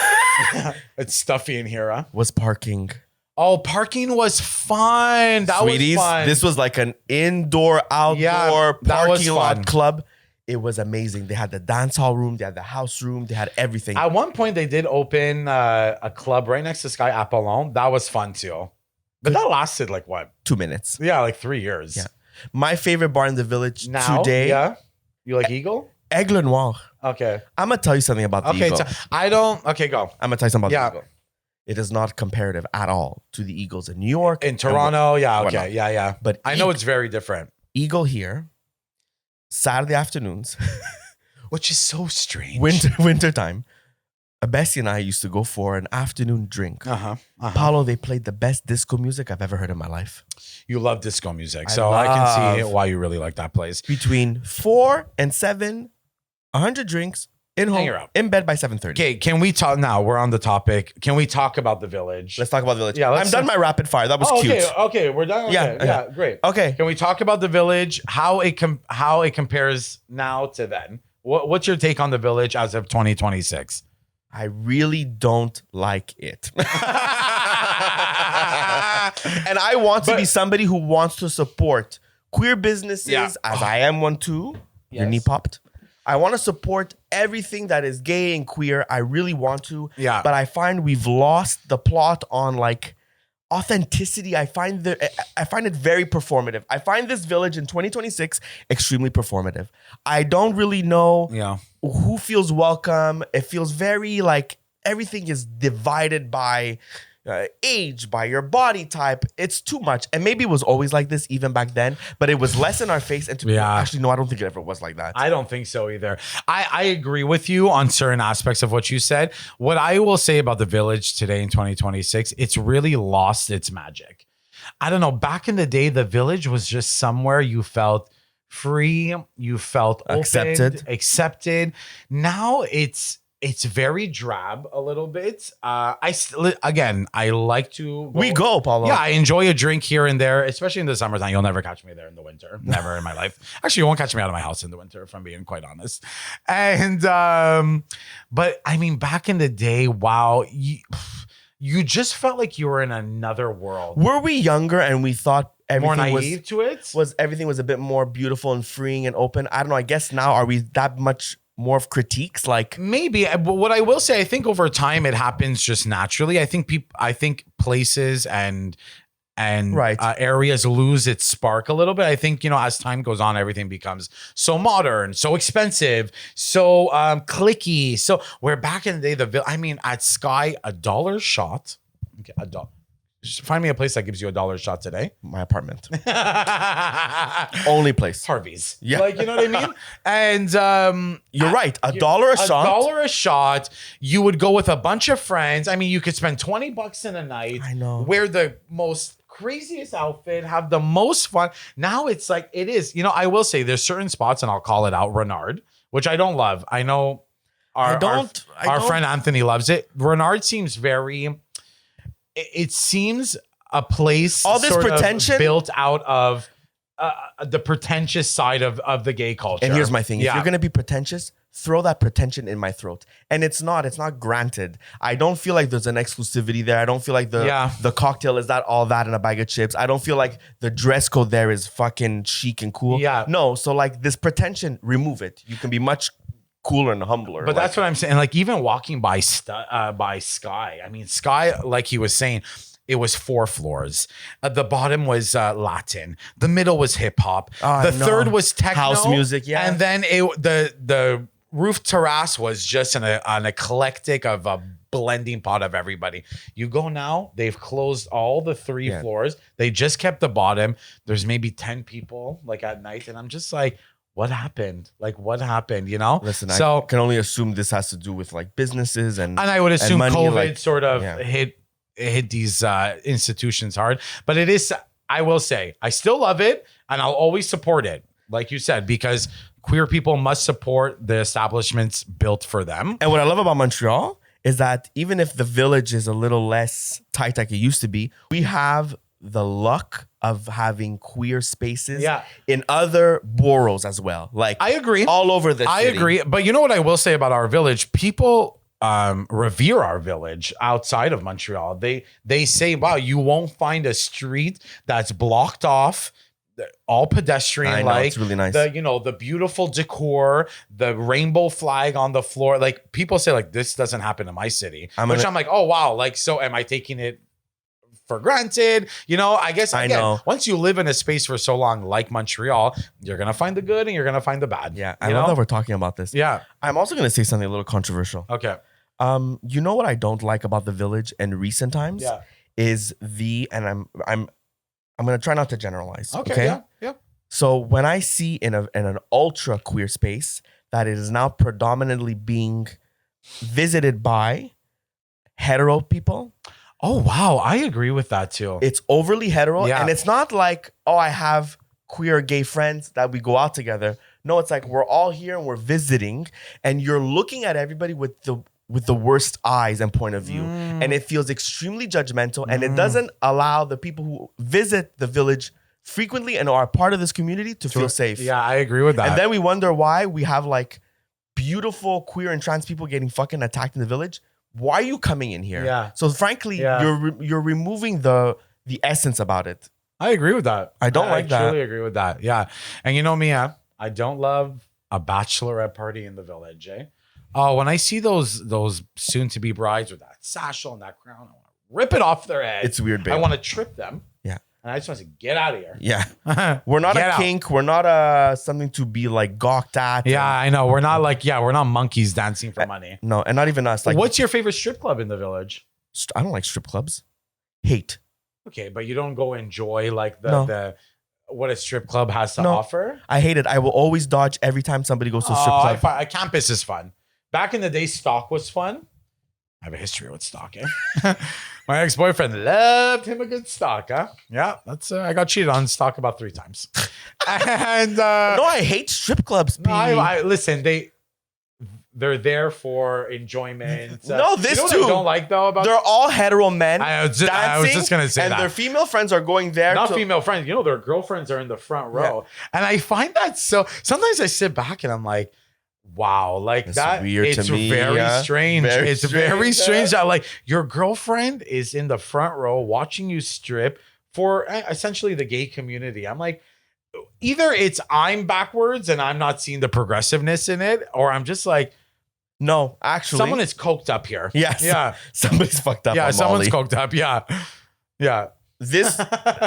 It's stuffy in here, huh? was parking. Oh, parking was fun. That Sweeties, was fun. this was like an indoor, outdoor Yeah, that was parking lot fun. club. It was amazing. They had the dance hall room, they had the house room, they had everything. At one point, they did open a club right next to Sky Apollon. That was fun too. But that lasted like what? 2 minutes. Yeah, like 3 years. Yeah. My favorite bar in the village Now, today, yeah. You like Eagle? Aigle Noir. Okay. I'm going to tell you something about the Eagle. I don't. Okay, go. I'm going to tell you something about Yeah. the Eagle. It is not comparative at all to the Eagles in New York. In Toronto, yeah, okay. whatnot. Yeah. But I know it's very different. Eagle here, Saturday afternoons, Which is so strange. winter time. Bessie and I used to go for an afternoon drink. Paulo, they played the best disco music I've ever heard in my life. You love disco music, so I can see why you really like that place. Between 4 and 7, 100 drinks, in home, in bed by 7:30. Okay, can we talk now? We're on the topic. Can we talk about the village? Let's talk about the village. Yeah, I'm done my rapid fire. That was cute. Okay, we're done. Okay, yeah, great. Okay. Can we talk about the village? How it compares now to then? What's your take on the village as of 2026? I really don't like it. And I want to be somebody who wants to support queer businesses, as I am one too. Yes. Your knee popped. I want to support everything that is gay and queer. I really want to. Yeah. But I find we've lost the plot on like authenticity. I find it very performative. I find this village in 2026 extremely performative. I don't really know who feels welcome. It feels very like everything is divided by age, by your body type. It's too much. And maybe it was always like this even back then, but it was less in our face. And actually, no, I don't think it ever was like that. I don't think so either. I agree with you on certain aspects of what you said. What I will say about the village today in 2026, it's really lost its magic. I don't know. Back in the day, the village was just somewhere you felt free, you felt accepted. Now it's very drab a little bit. I like to go, Paulo. Yeah, I enjoy a drink here and there, especially in the summertime. You'll never catch me there in the winter. Never in my life. Actually, you won't catch me out of my house in the winter, if I'm being quite honest. And but I mean, back in the day, wow, you just felt like you were in another world. Were we younger and we thought everything more naive to it? Everything was a bit more beautiful and freeing and open? I don't know. I guess now are we that much more of critiques? Like maybe, but what I will say, I think over time it happens just naturally. I think places and areas lose its spark a little bit. I think, as time goes on, everything becomes so modern, so expensive, so clicky. So where back in the day, at Sky, $1 shot. Okay, $1. Just find me a place that gives you $1 shot today. My apartment. Only place. Harvey's. Yeah. Like, you know what I mean? And you're right. $1 a shot. $1 a shot. You would go with a bunch of friends. I mean, you could spend $20 in a night. I know. Wear the most craziest outfit, have the most fun. Now it's like, it is. I will say there's certain spots, and I'll call it out, Renard, which I don't love. I know our friend Anthony loves it. Renard seems very... It seems a place all this pretension built out of the pretentious side of the gay culture. And here's my thing. If you're going to be pretentious, throw that pretension in my throat. And it's not granted. I don't feel like there's an exclusivity there. I don't feel like the cocktail is all that in a bag of chips. I don't feel like the dress code there is fucking chic and cool. Yeah. No, so like this pretension, remove it. You can be much cooler and humbler. But that's what I'm saying. Like even walking by Sky, Sky, like he was saying, it was 4 floors. The bottom was Latin. The middle was hip hop. The third was techno, house music. Yeah, and then the roof terrace was just an eclectic of a blending pot of everybody. You go now, they've closed all the 3 floors. They just kept the bottom. There's maybe 10 people like at night, and I'm just like, what happened? Like, what happened? Listen, I can only assume this has to do with like businesses and I would assume money, COVID sort of hit these institutions hard. But it is, I will say, I still love it and I'll always support it, like you said, because queer people must support the establishments built for them. And what I love about Montreal is that even if the village is a little less tight like it used to be, we have the luck of having queer spaces in other boroughs as well. Like I agree. All over the city. I agree. But you know what I will say about our village? People revere our village outside of Montreal. They say, wow, you won't find a street that's blocked off all pedestrian. I know, like it's really nice. The beautiful decor, the rainbow flag on the floor. Like people say, like this doesn't happen in my city, I'm like, oh wow, like so am I taking it for granted? I guess again, I know. Once you live in a space for so long, like Montreal, you're gonna find the good and you're gonna find the bad. Yeah, I love that we're talking about this. Yeah, I'm also gonna say something a little controversial. Okay. You know what I don't like about the Village in recent times? Yeah. Is I'm gonna try not to generalize. Okay. Yeah. So when I see in an ultra queer space that it is now predominantly being visited by hetero people. Oh wow, I agree with that too. It's overly hetero, Yeah. and it's not like, oh, I have queer gay friends that we go out together. No, it's like we're all here and we're visiting, and you're looking at everybody with the worst eyes and point of view. And it feels extremely judgmental, and it doesn't allow the people who visit the Village frequently and are part of this community to feel safe. Yeah, I agree with that. And then we wonder why we have like beautiful queer and trans people getting fucking attacked in the Village. Why are you coming in here? Yeah. So frankly, you're removing the essence about it. I agree with that. I don't like that. I truly agree with that. Yeah. And you know me, I don't love a bachelorette party in the Village, eh? Oh, when I see those soon-to-be brides with that satchel and that crown, I want to rip it off their head. It's weird, babe. I want to trip them. Yeah. And I just want to get out of here. Yeah. We're not Get a out. kink. We're not something to be like gawked at. Yeah, I know. We're not monkeys dancing for money. No, and not even us. Like, What's your favorite strip club in the Village? I don't like strip clubs. Hate. Okay, but you don't go enjoy like No. the what a strip club has to No. offer? I hate it. I will always dodge every time somebody goes to a strip club. A campus is fun. Back in the day, stock was fun. I have a history with stock, eh? My ex-boyfriend loved him a good stock, huh? Yeah, that's I got cheated on stock about 3 times. And No, I hate strip clubs. no, I listen, they're there for enjoyment. No, this you know what too. I don't like though about They're all hetero men. I was just gonna say and that. their female friends are going there. Not to, female friends, their girlfriends are in the front row. And I find that so sometimes I sit back and I'm like, wow, like It's that weird to it's me, very yeah. strange. Very It's very strange, strange that like your girlfriend is in the front row watching you strip for essentially the gay community. I'm like, either it's I'm backwards and I'm not seeing the progressiveness in it, or I'm just like, No, actually. someone is coked up here. Yes. Yeah. Somebody's fucked up. Yeah, on someone's Molly. coked up. Yeah. Yeah. This,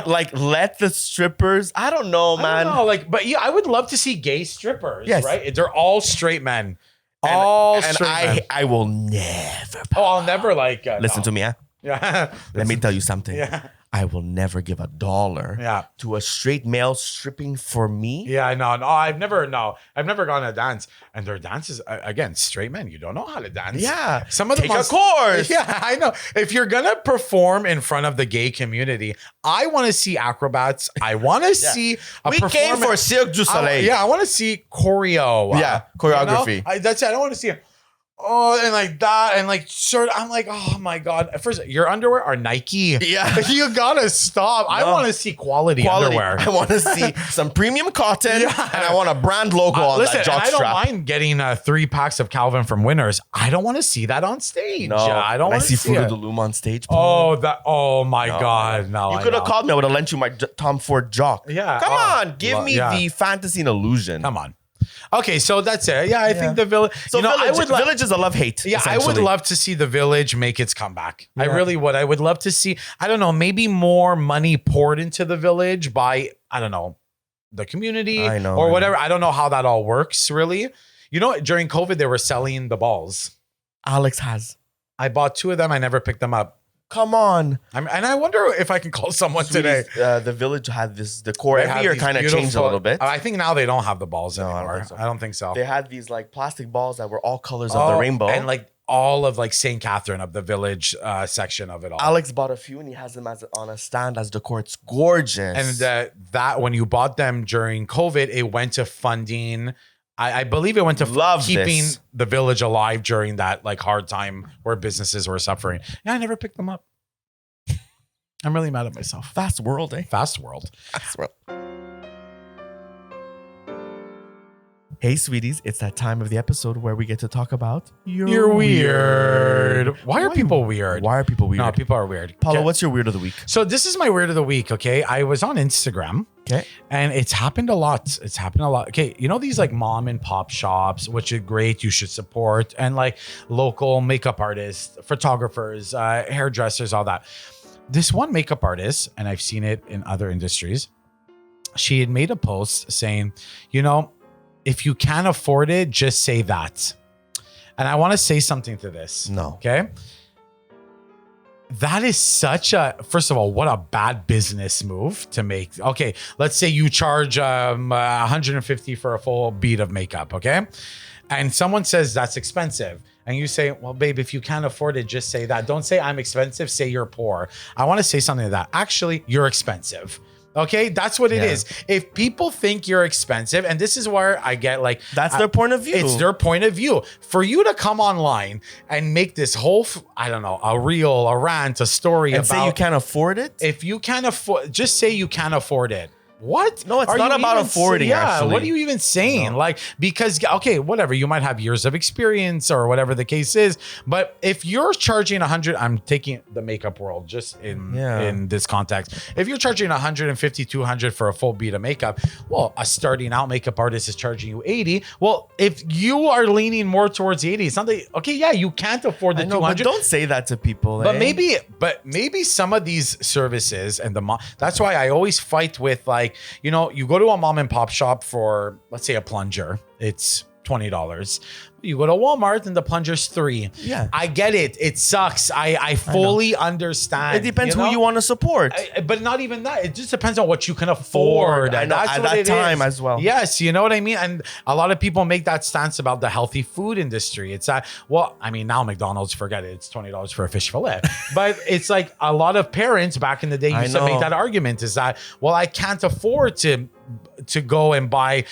like, let the strippers. I don't know, man. I don't know, like, but yeah, I would love to see gay strippers, Yes. right? They're all straight men. And straight men. I will never. Oh, I'll never like Listen to me, huh? Yeah. Let me tell you something. Yeah. I will never give $1 Yeah. to a straight male stripping for me. Yeah, I know. No, I've never gone to dance. And their dances, again, straight men, you don't know how to dance. Yeah. Some of them Take a course. Yeah, I know. If you're gonna perform in front of the gay community, I want to see acrobats. I want to see a We came for Cirque du Soleil. I want to see choreo. Yeah, choreography. That's it. I don't want to see and like that, and like sort. I'm like, oh my god! First, your underwear are Nike. Yeah. You gotta stop. I want to see quality underwear. I want to see some premium cotton, and I want a brand logo on Listen, that jock and I don't strap. mind getting 3 packs of Calvin from Winners. I don't want to see that on stage. No, I don't when want I to see Fruit it. of the Loom on stage. Oh my god! No, You could have called me. I would have lent you my Tom Ford jock. Yeah. Come Oh, on, give me yeah. the fantasy and illusion. Come on. Okay, so that's it. Yeah, I think the Village. So Village is a love-hate. Yeah, I would essentially. love to see the Village make its comeback. I really would. I would love to see, I don't know, maybe more money poured into the Village by, I don't know, the community or whatever. I don't know how that all works, really. During COVID, they were selling the balls. Alex has. I bought 2 of them. I never picked them up. Come on. And I wonder if I can call someone today. The Village had this decor. They Every have year these kind of changed a beautiful- little bit. I think now they don't have the balls No, I don't anymore. think so. I don't think so. They had these like plastic balls that were all colors of the rainbow. And like all of like St. Catherine of the Village section of it all. Alex bought a few and he has them on a stand as decor. It's gorgeous. And that when you bought them during COVID, it went to funding. I believe it went to keeping the Village alive during that like hard time where businesses were suffering. Yeah, I never picked them up. I'm really mad at myself. Fast world, eh? Fast world. Fast world. Hey, sweeties, it's that time of the episode where we get to talk about You're weird. Why are people weird? Why are people weird? No, people are weird. Paulo, Okay. what's your weird of the week? So this is my weird of the week, okay? I was on Instagram. Okay. And it's happened a lot. It's happened a lot. Okay, you know these like mom and pop shops, which are great, you should support, and like local makeup artists, photographers, hairdressers, all that. This one makeup artist, and I've seen it in other industries, she had made a post saying, you know, if you can't afford it, just say that. And I want to say something to this. No. Okay. That is such a, first of all, what a bad business move to make. Okay, let's say you charge $150 for a full bead of makeup, okay? And someone says that's expensive. And you say, well, babe, if you can't afford it, just say that. Don't say I'm expensive, say you're poor. I want to say something to that. Actually, you're expensive. Okay, that's what it is. If people think you're expensive, and this is where I get like, that's their point of view. It's their point of view. For you to come online and make this whole, I don't know, a reel, a rant, a story and about, say you can't afford it. If you can't afford, just say you can't afford it. What? No, it's not about affording, actually. What are you even saying? No. Like, because, okay, whatever, you might have years of experience or whatever the case is, but if you're charging 100, I'm taking the makeup world just in this context. If you're charging 150, 200 for a full bead of makeup, well, a starting out makeup artist is charging you 80. Well, if you are leaning more towards 80, it's not that, okay, yeah, you can't afford the 200. But don't say that to people. But maybe some of these services and that's why I always fight with, like, you know, you go to a mom and pop shop for, let's say, a plunger. It's $20. You go to Walmart and the plunger's $3. Yeah. I get it. It sucks. I fully understand. It depends who you want to support. But not even that. It just depends on what you can afford. I know, at that time as well. Yes, you know what I mean? And a lot of people make that stance about the healthy food industry. It's that, well, I mean, now McDonald's, forget it. It's $20 for a fish fillet. But it's like a lot of parents back in the day used to make that argument is that, well, I can't afford to go and buy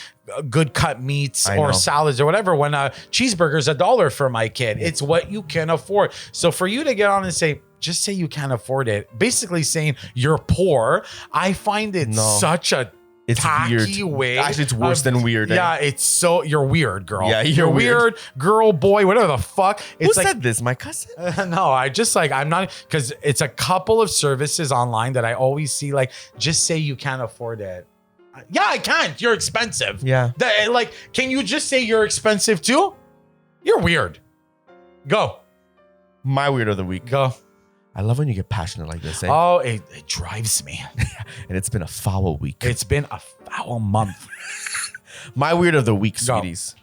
good cut meats or salads or whatever when a cheeseburger's $1 for my kid. It's what you can afford. So for you to get on and say, just say you can't afford it, basically saying you're poor, I find it such a tacky way. Actually, it's worse than weird. Yeah, it's so, you're weird, girl. Yeah, you're weird, girl, boy, whatever the fuck. Who said this? My cousin? No, I just like, I'm not, because it's a couple of services online that I always see, like, just say you can't afford it. Yeah, I can't. You're expensive. Yeah. Like, can you just say you're expensive too? You're weird. Go. My weird of the week. Go. I love when you get passionate like this. Eh? Oh, it drives me. And it's been a foul week. It's been a foul month. My weird of the week, sweeties.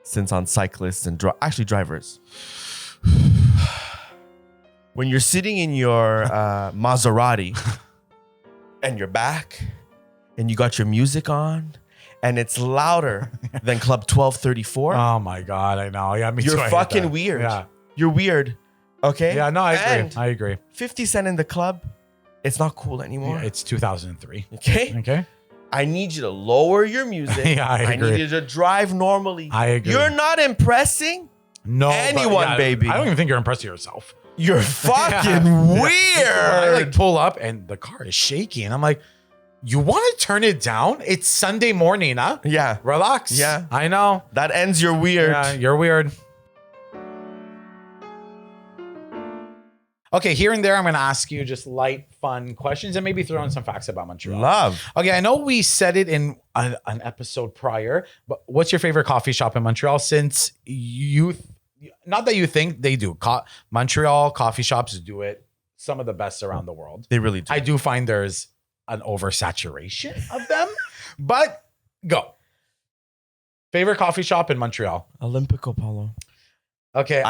Since on cyclists and drivers. When you're sitting in your Maserati and you're back and you got your music on and it's louder than Club 1234. Oh my God, I know. Yeah, me too. You're fucking weird. Yeah. You're weird. Okay? Yeah, no, I agree. 50 Cent in the club, it's not cool anymore. Yeah, it's 2003. Okay? Okay. I need you to lower your music. Yeah, I agree. need you to drive normally. I agree. You're not impressing anyone, baby. I don't even think you're impressing yourself. You're fucking weird. I like pull up and the car is shaky and I'm like, you want to turn it down? It's Sunday morning, huh? Yeah. Relax. Yeah. I know. That ends your weird. Yeah, you're weird. Okay, here and there, I'm going to ask you just light, fun questions and maybe throw in some facts about Montreal. Love. Okay, I know we said it in an episode prior, but what's your favorite coffee shop in Montreal? Since not that you think they do. Montreal coffee shops do it some of the best around the world. They really do. I do find there's an oversaturation of them, but go. Favorite coffee shop in Montreal? Olympico, Paulo. Okay.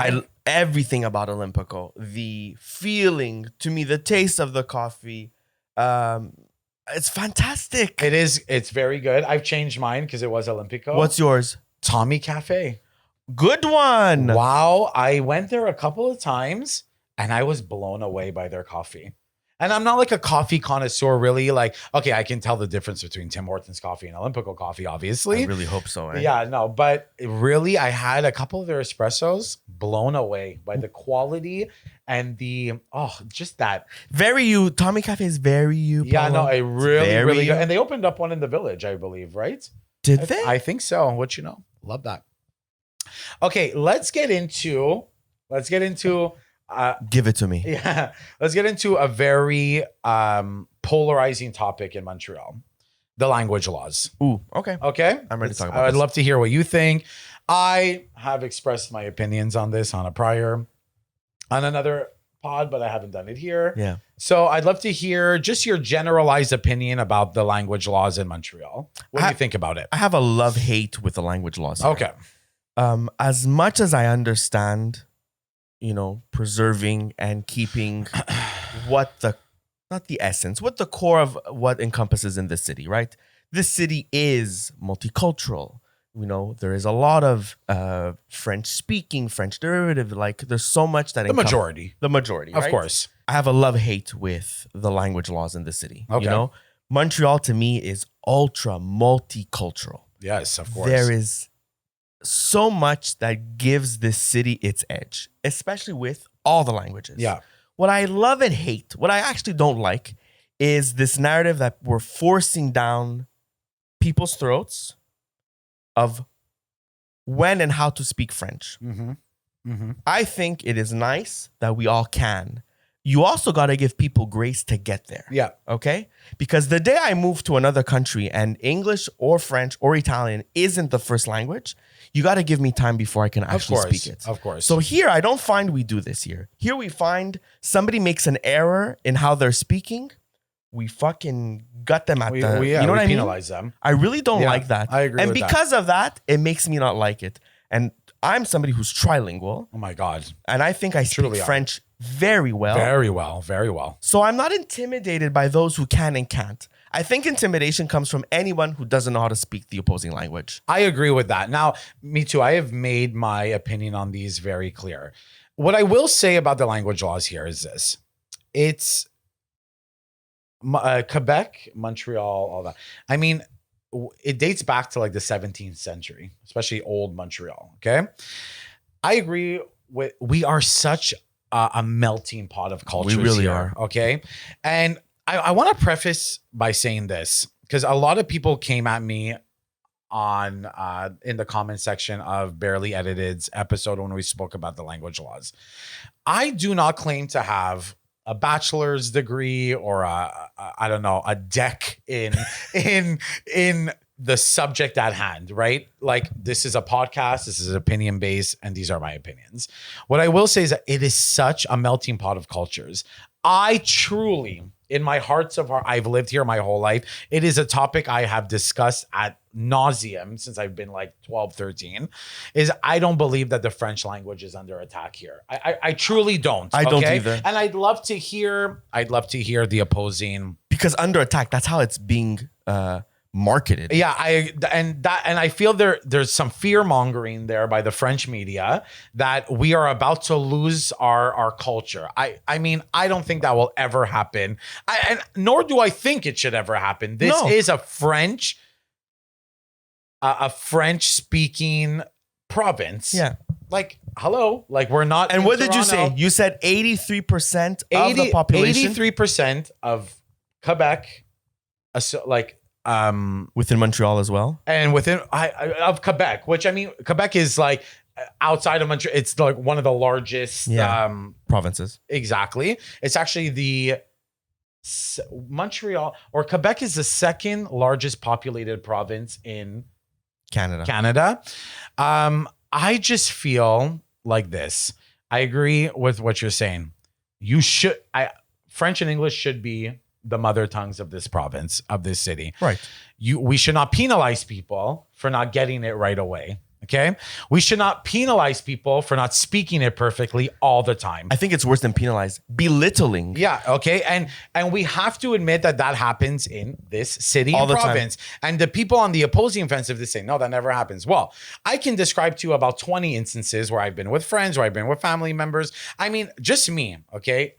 Everything about Olympico. The feeling, to me, the taste of the coffee. It's fantastic. It is. It's very good. I've changed mine because it was Olympico. What's yours? Tommy Cafe. Good one. Wow. I went there a couple of times and I was blown away by their coffee. And I'm not like a coffee connoisseur, really. Like, okay, I can tell the difference between Tim Hortons coffee and Olympico coffee, obviously. I really hope so. Eh? Yeah, no, but really, I had a couple of their espressos, blown away by the quality and just that. Very you. Tommy Cafe is very you. Yeah, Paulo. no, really good. And they opened up one in the Village, I believe, right? Did they? I think so. What you know? Love that. Okay, let's get into Give it to me. yeah, let's get into a very polarizing topic in Montreal. The language laws. Ooh, okay. Okay? I'm ready to talk about I'd this. love to hear what you think. I have expressed my opinions on this on another pod, but I haven't done it here. Yeah. So I'd love to hear just your generalized opinion about the language laws in Montreal. What do you think about it? I have a love-hate with the language laws here. Okay. As much as I understand, preserving and keeping what the core of what encompasses in this city, right? This city is multicultural. There is a lot of French speaking, French derivative. Like there's so much that The majority, right? of course. I have a love-hate with the language laws in the city. Okay. Montreal to me is ultra multicultural. Yes, of course. There is so much that gives this city its edge, especially with all the languages. Yeah. What I love and hate, what I actually don't like, is this narrative that we're forcing down people's throats of when and how to speak French. Mm-hmm. Mm-hmm. I think it is nice that we all can. You also got to give people grace to get there. Yeah. Okay? Because the day I move to another country and English or French or Italian isn't the first language, you got to give me time before I can actually speak it. Of course. So here, I don't find we do this here. Here we find somebody makes an error in how they're speaking. We fucking gut them at you know what I mean? penalize them. I really don't Yeah, like that. I agree and with that. because of that, it makes me not like it. And I'm somebody who's trilingual. Oh my God. And I think I speak Truly are. French very well. Very well. Very well. So I'm not intimidated by those who can and can't. I think intimidation comes from anyone who doesn't know how to speak the opposing language. I agree with that. Now, me too. I have made my opinion on these very clear. What I will say about the language laws here is this. It's Quebec, Montreal, all that. I mean, it dates back to like the 17th century, especially old Montreal. Okay. I agree with, we are such a melting pot of cultures. We really here, are. Okay. And I want to preface by saying this, because a lot of people came at me on in the comment section of Barely Edited's episode when we spoke about the language laws. I do not claim to have a bachelor's degree or a deck in the subject at hand, right? Like this is a podcast, this is opinion based, and these are my opinions. What I will say is that it is such a melting pot of cultures. I truly, in my hearts of heart, I've lived here my whole life. It is a topic I have discussed at nauseum since I've been like 12, 13, is I don't believe that the French language is under attack here. I truly don't. I don't either. And I'd love to hear the opposing. Because under attack, that's how it's being marketed. Yeah, I feel there's some fear mongering there by the French media that we are about to lose our culture. I mean, I don't think that will ever happen. And nor do I think it should ever happen. This is a French speaking province. Yeah. Like, hello, like we're not. And what did you Toronto. say? You said 83% of the population 83% of Quebec, within Montreal as well. and within of Quebec, which I mean, Quebec is like outside of Montreal. It's like one of the largest. Provinces. Exactly. It's actually Montreal or Quebec is the second largest populated province in Canada. I just feel like this. I agree with what you're saying. French and English should be the mother tongues of this province, of this city. Right. We should not penalize people for not getting it right away. Okay. We should not penalize people for not speaking it perfectly all the time. I think it's worse than penalize. Belittling. Yeah. Okay. And we have to admit that happens in this city All and the time. province. And the people on the opposing fence of this say, no, that never happens. Well, I can describe to you about 20 instances where I've been with friends, where I've been with family members. I mean, just me. Okay.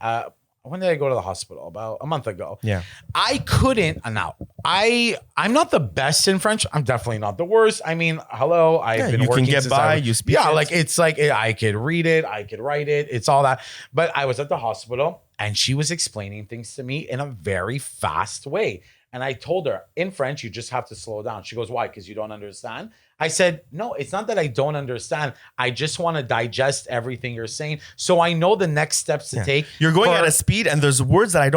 When did I go to the hospital? About a month ago. Yeah. I couldn't. Now, I'm not the best in French. I'm definitely not the worst. I mean, hello. I've been you working can get since by. I was- You speak. Yeah, it. like it's like I could read it, I could write it. It's all that. But I was at the hospital and she was explaining things to me in a very fast way. And I told her, in French, you just have to slow down. She goes, why? Because you don't understand? I said, no, it's not that I don't understand. I just want to digest everything you're saying so I know the next steps to take. You're going at a speed and there's words that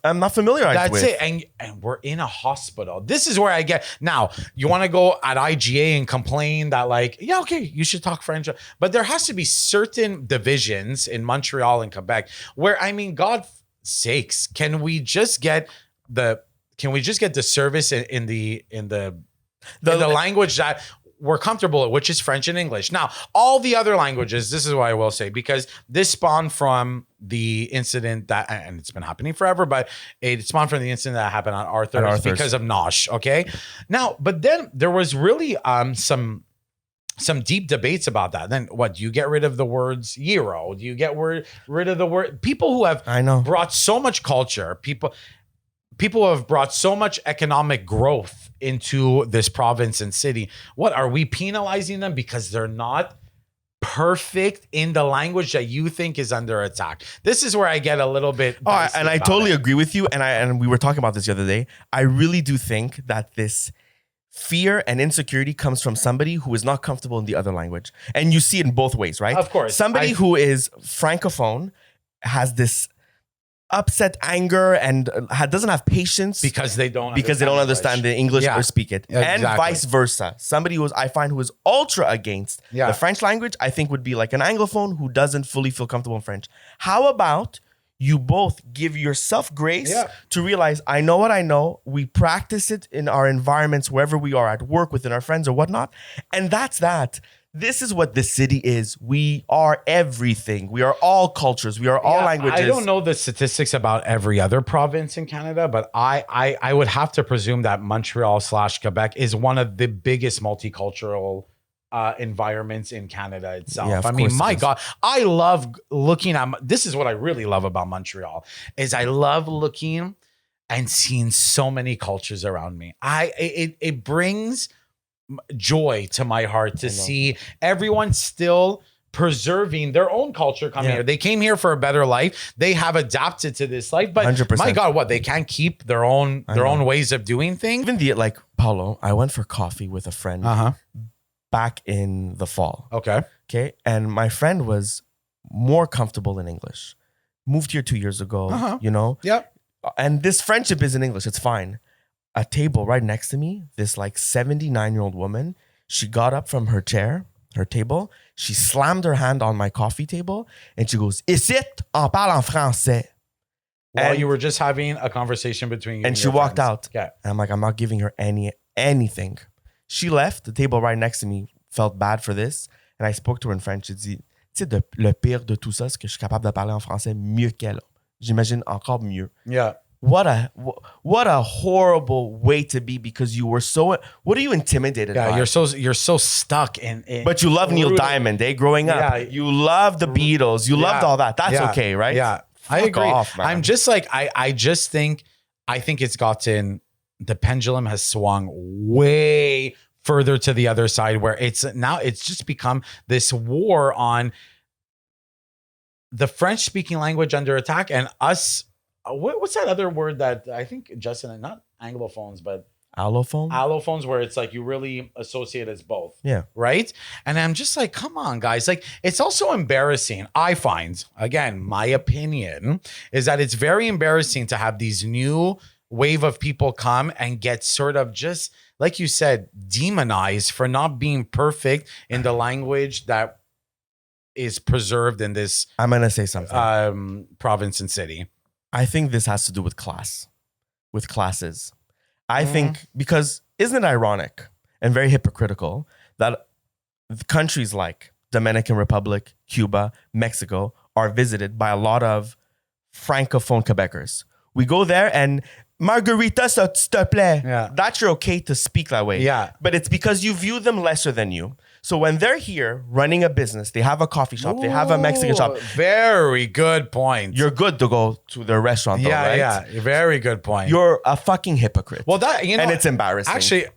I'm not familiarized with. That's it. And we're in a hospital. This is where I get, now, you want to go at IGA and complain that like, yeah, okay, you should talk French. But there has to be certain divisions in Montreal and Quebec where, I mean, God sakes, can we just get the service in the language that we're comfortable with, which is French and English. Now, all the other languages, this is what I will say, because this spawned from the incident that, and it's been happening forever, but it spawned from the incident that happened on Arthur's because of Nosh. Okay. Now, but then there was really some deep debates about that. Then what, do you get rid of the words Euro? Do you get rid of the word, people who have brought so much culture, people who have brought so much economic growth into this province and city. What, are we penalizing them because they're not perfect in the language that you think is under attack? This is where I get a little bit. And I totally agree with you. And we were talking about this the other day. I really do think that this fear and insecurity comes from somebody who is not comfortable in the other language. And you see it in both ways, right? Of course. Somebody who is francophone has this upset anger and doesn't have patience because they don't understand the English or speak it, exactly. And vice versa. Somebody who is ultra against the French language, I think would be like an Anglophone who doesn't fully feel comfortable in French. How about you both give yourself grace to realize, I know what I know. We practice it in our environments, wherever we are, at work, within our friends or whatnot, and that's that. This is what the city is. We are everything. We are all cultures. We are all languages. I don't know the statistics about every other province in Canada, but I would have to presume that Montreal/Quebec is one of the biggest multicultural environments in Canada itself. Yeah, I mean, my God, I love looking at, this is what I really love about Montreal, is I love looking and seeing so many cultures around me. It brings joy to my heart to see everyone still preserving their own culture coming here. They came here for a better life. They have adapted to this life, but 100%. My God, what, they can't keep their own ways of doing things. Even Paulo, I went for coffee with a friend back in the fall. Okay. And my friend was more comfortable in English. Moved here 2 years ago, you know? Yep. And this friendship is in English. It's fine. A table right next to me, this 79-year-old woman, she got up from her table, she slammed her hand on my coffee table, and she goes, "Ici, on parle en français." While you were just having a conversation between you and she walked friends. out. Okay. And I'm like, I'm not giving her anything. She left. The table right next to me felt bad for this. And I spoke to her in French. She dit, tu sais, le pire de tout ça, c'est que je suis capable de parler en français mieux qu'elle. J'imagine encore mieux. Yeah. What a horrible way to be, because you were so, what are you intimidated by? You're so stuck in but you love Neil Diamond, growing up. You love the Beatles. You loved all that. That's okay, right? Yeah. I agree. I'm just like, I think it's gotten, the pendulum has swung way further to the other side, where it's just become this war on the French speaking language under attack, and us. What's that other word that I think Justin, not Anglophones, but allophones, where it's like you really associate as both. Yeah. Right. And I'm just like, come on, guys. Like, it's also embarrassing. I find, again, my opinion is that it's very embarrassing to have these new wave of people come and get sort of, just like you said, demonized for not being perfect in the language that is preserved in this. I'm going to say something. Province and city. I think this has to do with classes. I think, because isn't it ironic and very hypocritical that countries like Dominican Republic, Cuba, Mexico are visited by a lot of Francophone Quebecers? We go there and Margarita, s'il te plaît. Yeah. That's okay to speak that way. Yeah. But it's because you view them lesser than you. So when they're here running a business, they have a coffee shop, they have a Mexican shop. Very good point. You're good to go to their restaurant, though, right? Yeah, very good point. You're a fucking hypocrite. Well, that, you know, and it's embarrassing. Actually,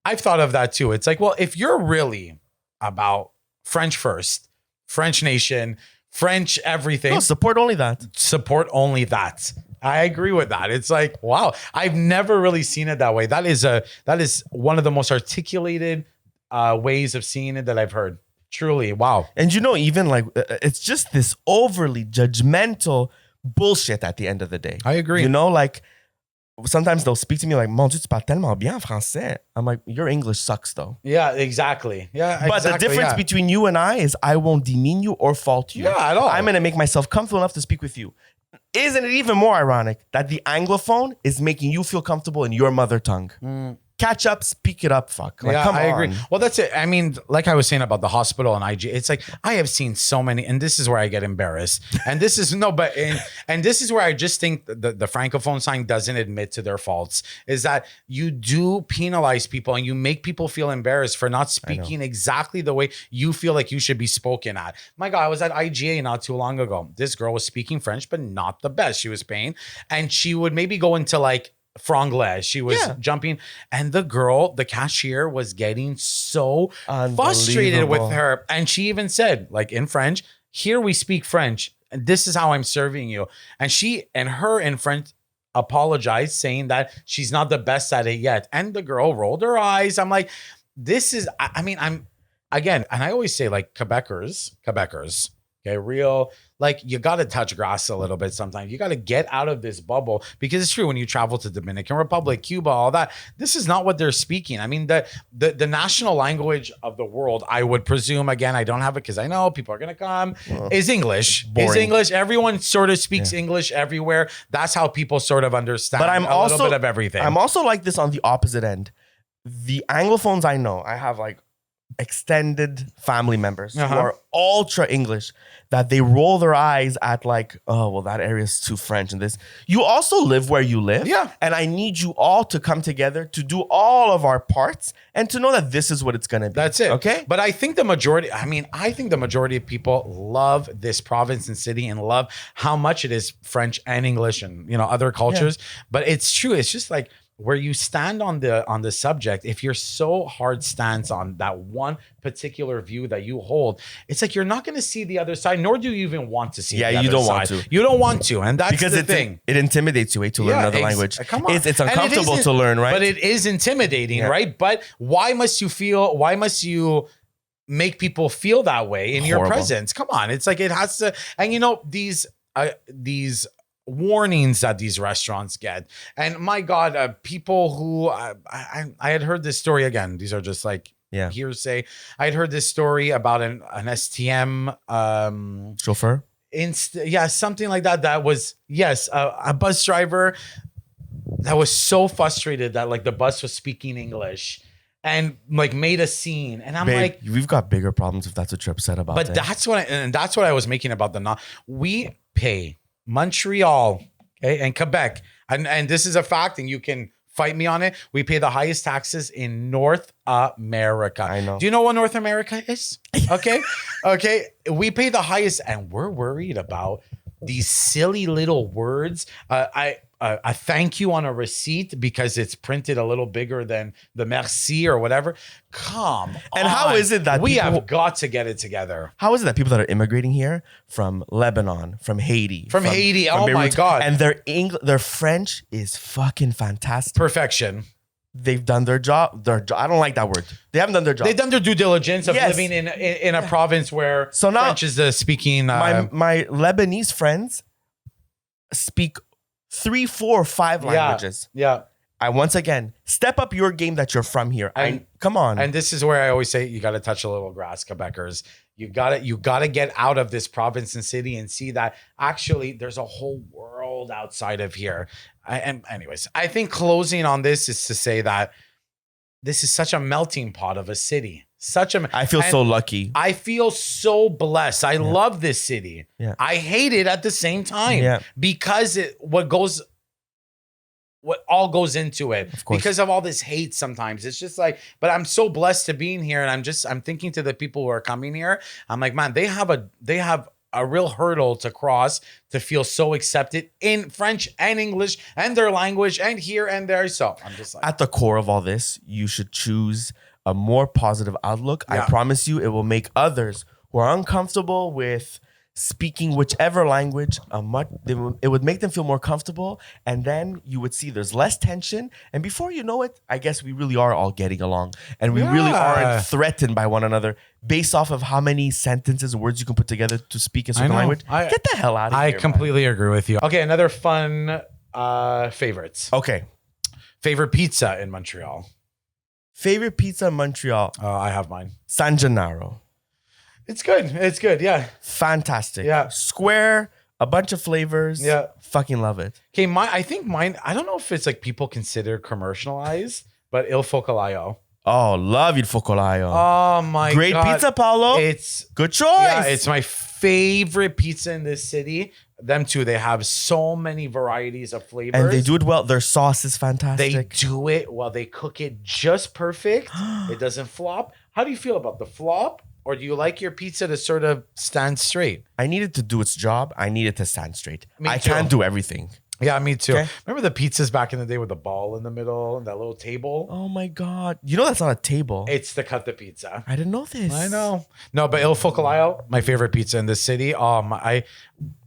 I've thought of that too. It's like, well, if you're really about French first, French nation, French everything. No, support only that. Support only that. I agree with that. It's like, wow, I've never really seen it that way. That is one of the most articulated ways of seeing it that I've heard. Truly, wow. And even like it's just this overly judgmental bullshit at the end of the day. I agree. Like sometimes they'll speak to me like, "Mon Dieu, tu parles tellement bien français." I'm like, "Your English sucks, though." Yeah, exactly. Yeah, but the difference between you and I is I won't demean you or fault you. Yeah, at all. I'm gonna make myself comfortable enough to speak with you. Isn't it even more ironic that the Anglophone is making you feel comfortable in your mother tongue? Catch up, speak it up, fuck. Like, come on. I agree. Well, that's it. I mean, like I was saying about the hospital and IG, it's like I have seen so many, and this is where I get embarrassed. And this is and this is where I just think the francophone sign doesn't admit to their faults. Is that you do penalize people and you make people feel embarrassed for not speaking exactly the way you feel like you should be spoken at. My God, I was at IGA not too long ago. This girl was speaking French, but not the best. She was paying, and she would maybe go into like franglais. She was jumping, and the cashier was getting so frustrated with her. And she even said, like in French, "Here we speak French, and this is how I'm serving you." And her in French apologized, saying that she's not the best at it yet. And the girl rolled her eyes. I'm like, this is, I'm again, and I always say like Quebecers, okay, real, like you got to touch grass a little bit sometimes. You got to get out of this bubble, because it's true when you travel to Dominican Republic, Cuba, all that, this is not what they're speaking. I mean, the national language of the world, I would presume, again, I don't have it because I know people are going to come, is English. Is English. Everyone sort of speaks English everywhere. That's how people sort of understand but a little bit of everything. I'm also like this on the opposite end. The Anglophones I know, I have like extended family members who are ultra English, that they roll their eyes at like, "Oh, well, that area is too French," and this. You also live where you live. Yeah. And I need you all to come together to do all of our parts and to know that this is what it's going to be. That's it. Okay. But I think the majority of people love this province and city and love how much it is French and English and, other cultures. But it's true. It's just like, where you stand on the subject, if you're so hard stance on that one particular view that you hold, it's like you're not going to see the other side, nor do you even want to see. Yeah, you don't want to. You don't want to, and that's because the thing. It intimidates you to learn another language. Come on, it's uncomfortable to learn, right? But it is intimidating, right? But why must you make people feel that way in your presence? Come on, it's like it has to. And these warnings that these restaurants get, and my God, people who I had heard this story again. These are just like hearsay. I had heard this story about an STM chauffeur. Something like that. That was a bus driver that was so frustrated that like the bus was speaking English and like made a scene. And I'm like, we've got bigger problems if that's what you're upset about. But that's what I was making about we pay Montreal, okay, and Quebec, and this is a fact, and you can fight me on it. We pay the highest taxes in North America. I know. Do you know what North America is? Okay, we pay the highest, and we're worried about these silly little words. A thank you on a receipt because it's printed a little bigger than the merci or whatever. Come on. And how is it that we have got to get it together? How is it that people that are immigrating here from Lebanon, from Haiti, from Haiti, oh my God, and their French is fucking fantastic, perfection. They've done their job. I don't like that word. They haven't done their job. They've done their due diligence of living in a province where French is the speaking. My Lebanese friends speak 3, 4, 5 languages. Yeah. I once again step up your game that you're from here. Come on. And this is where I always say you got to touch a little grass, Quebecers. You got to get out of this province and city and see that actually there's a whole world outside of here. And anyways, I think closing on this is to say that this is such a melting pot of a city. I feel so lucky. I feel so blessed. I love this city. Yeah. I hate it at the same time because what all goes into it, because of all this hate. Sometimes it's just like, but I'm so blessed to being here. And I'm thinking to the people who are coming here. I'm like, man, they have a real hurdle to cross to feel so accepted in French and English and their language and here and there. So I'm just like, at the core of all this, you should choose a more positive outlook. I promise you it will make others who are uncomfortable with speaking whichever language, it would make them feel more comfortable. And then you would see there's less tension. And before you know it, I guess we really are all getting along. And we really aren't threatened by one another based off of how many sentences or words you can put together to speak a certain language. Get the hell out of here. I completely agree with you. Okay, another fun favorites. Okay. Favorite pizza in Montreal? Favorite pizza in Montreal? I have mine. San Gennaro. It's good. It's good. Yeah. Fantastic. Yeah. Square, a bunch of flavors. Yeah. Fucking love it. Okay, I think mine, I don't know if it's like people consider commercialized, but Il Focolaio. Oh, love Il Focolaio. Oh my Great God. pizza, Paolo. It's good choice. Yeah, it's my favorite pizza in this city. Them too. They have so many varieties of flavors. And they do it well. Their sauce is fantastic. They do it well. They cook it just perfect. It doesn't flop. How do you feel about the flop? Or do you like your pizza to sort of stand straight? I need it to do its job. I need it to stand straight. I too. can't do everything. Yeah, me too. Okay. Remember the pizzas back in the day with the ball in the middle and that little table? Oh my God. You know that's not a table. It's to cut the pizza. I didn't know this. I know. No, but Il Focolaio, my favorite pizza in the city.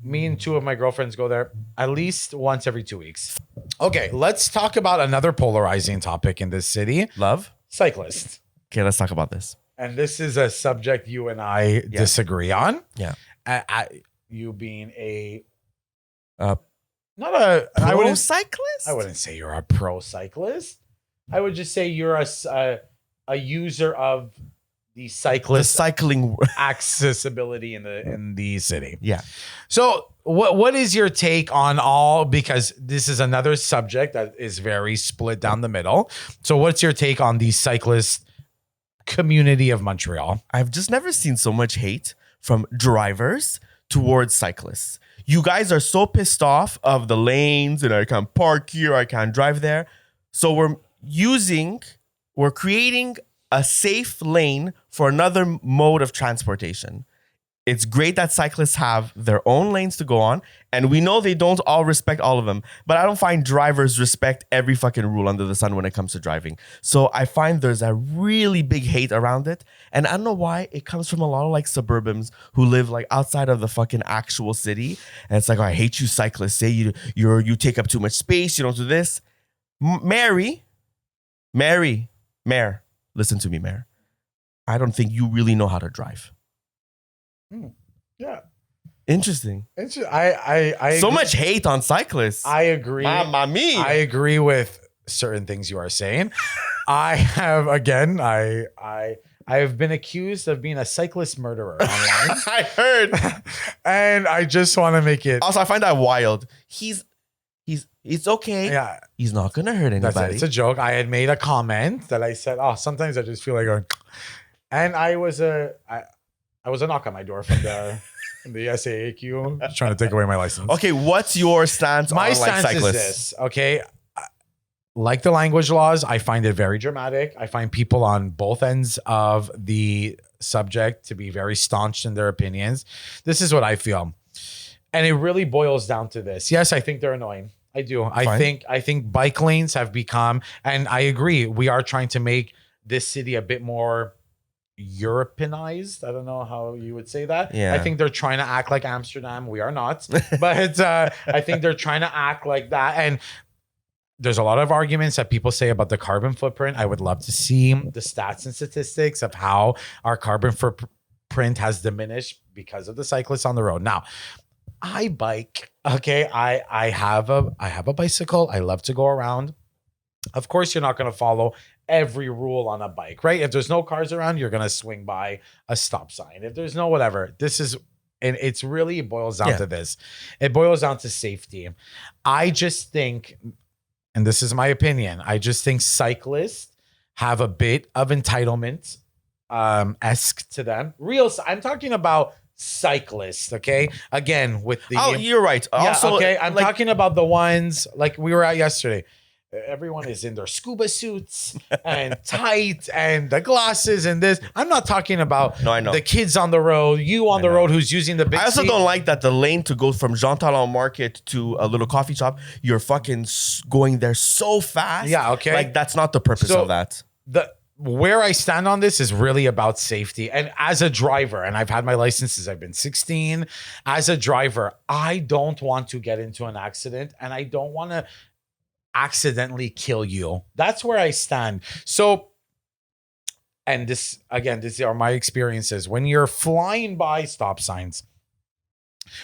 Me and two of my girlfriends go there at least once every 2 weeks. Okay, let's talk about another polarizing topic in this city. Love? Cyclists. Okay, let's talk about this. And this is a subject you and I disagree on. Yeah. You being a not a pro cyclist? I wouldn't say you're a pro cyclist. I would just say you're a user of the cyclist cycling accessibility in the city. Yeah. So what is your take on all, because this is another subject that is very split down the middle. So what's your take on the cyclist community of Montreal? I've just never seen so much hate from drivers towards cyclists. You guys are so pissed off of the lanes and I can't park here, I can't drive there. So we're creating a safe lane for another mode of transportation. It's great that cyclists have their own lanes to go on, and we know they don't all respect all of them, but I don't find drivers respect every fucking rule under the sun when it comes to driving. So I find there's a really big hate around it, and I don't know why. It comes from a lot of like suburbans who live like outside of the fucking actual city, and it's like, oh, I hate you cyclists. Say you take up too much space, you don't do this. Mary, Mayor, listen to me, Mayor. I don't think you really know how to drive. Yeah. Interesting. I so much hate on cyclists. I agree. Mamma mia. I agree with certain things you are saying. I have been accused of being a cyclist murderer online. I heard. And I just want to make it. Also, I find that wild. It's okay. Yeah. He's not gonna hurt anybody. It's a joke. I had made a comment that I said, oh, sometimes I just feel like going, and I was a knock on my door from the SAAQ just trying to take away my license. Okay, what's your stance my on stance cyclists? is this, okay? Like the language laws, I find it very dramatic. I find people on both ends of the subject to be very staunch in their opinions. This is what I feel. And it really boils down to this. Yes, I think they're annoying. I do. I think bike lanes have become, and I agree, we are trying to make this city a bit more Europeanized. I don't know how you would say that. Yeah. I think they're trying to act like Amsterdam. We are not. But I think they're trying to act like that. And there's a lot of arguments that people say about the carbon footprint. I would love to see the stats and statistics of how our carbon footprint has diminished because of the cyclists on the road. Now, I bike. Okay. I have a bicycle. I love to go around. Of course, you're not going to follow every rule on a bike, right? If there's no cars around, you're going to swing by a stop sign. If there's no whatever, it really boils down to this. It boils down to safety. I just think, and this is my opinion, I just think cyclists have a bit of entitlement esque to them. I'm talking about cyclists, okay? Again, with the... Oh, you're right. Also, okay, I'm talking about the ones like we were at yesterday. Everyone is in their scuba suits and tight and the glasses and this. I'm not talking about the kids on the road, the road who's using the big I also seat. don't like that the lane to go from Jean Talon Market to a little coffee shop, you're fucking going there so fast. Yeah, okay. Like, that's not the purpose of that. where I stand on this is really about safety. And as a driver, and I've had my license since I've been 16, as a driver, I don't want to get into an accident and I don't want to accidentally kill you. That's where I stand. So, and this, again, these are my experiences. When you're flying by stop signs,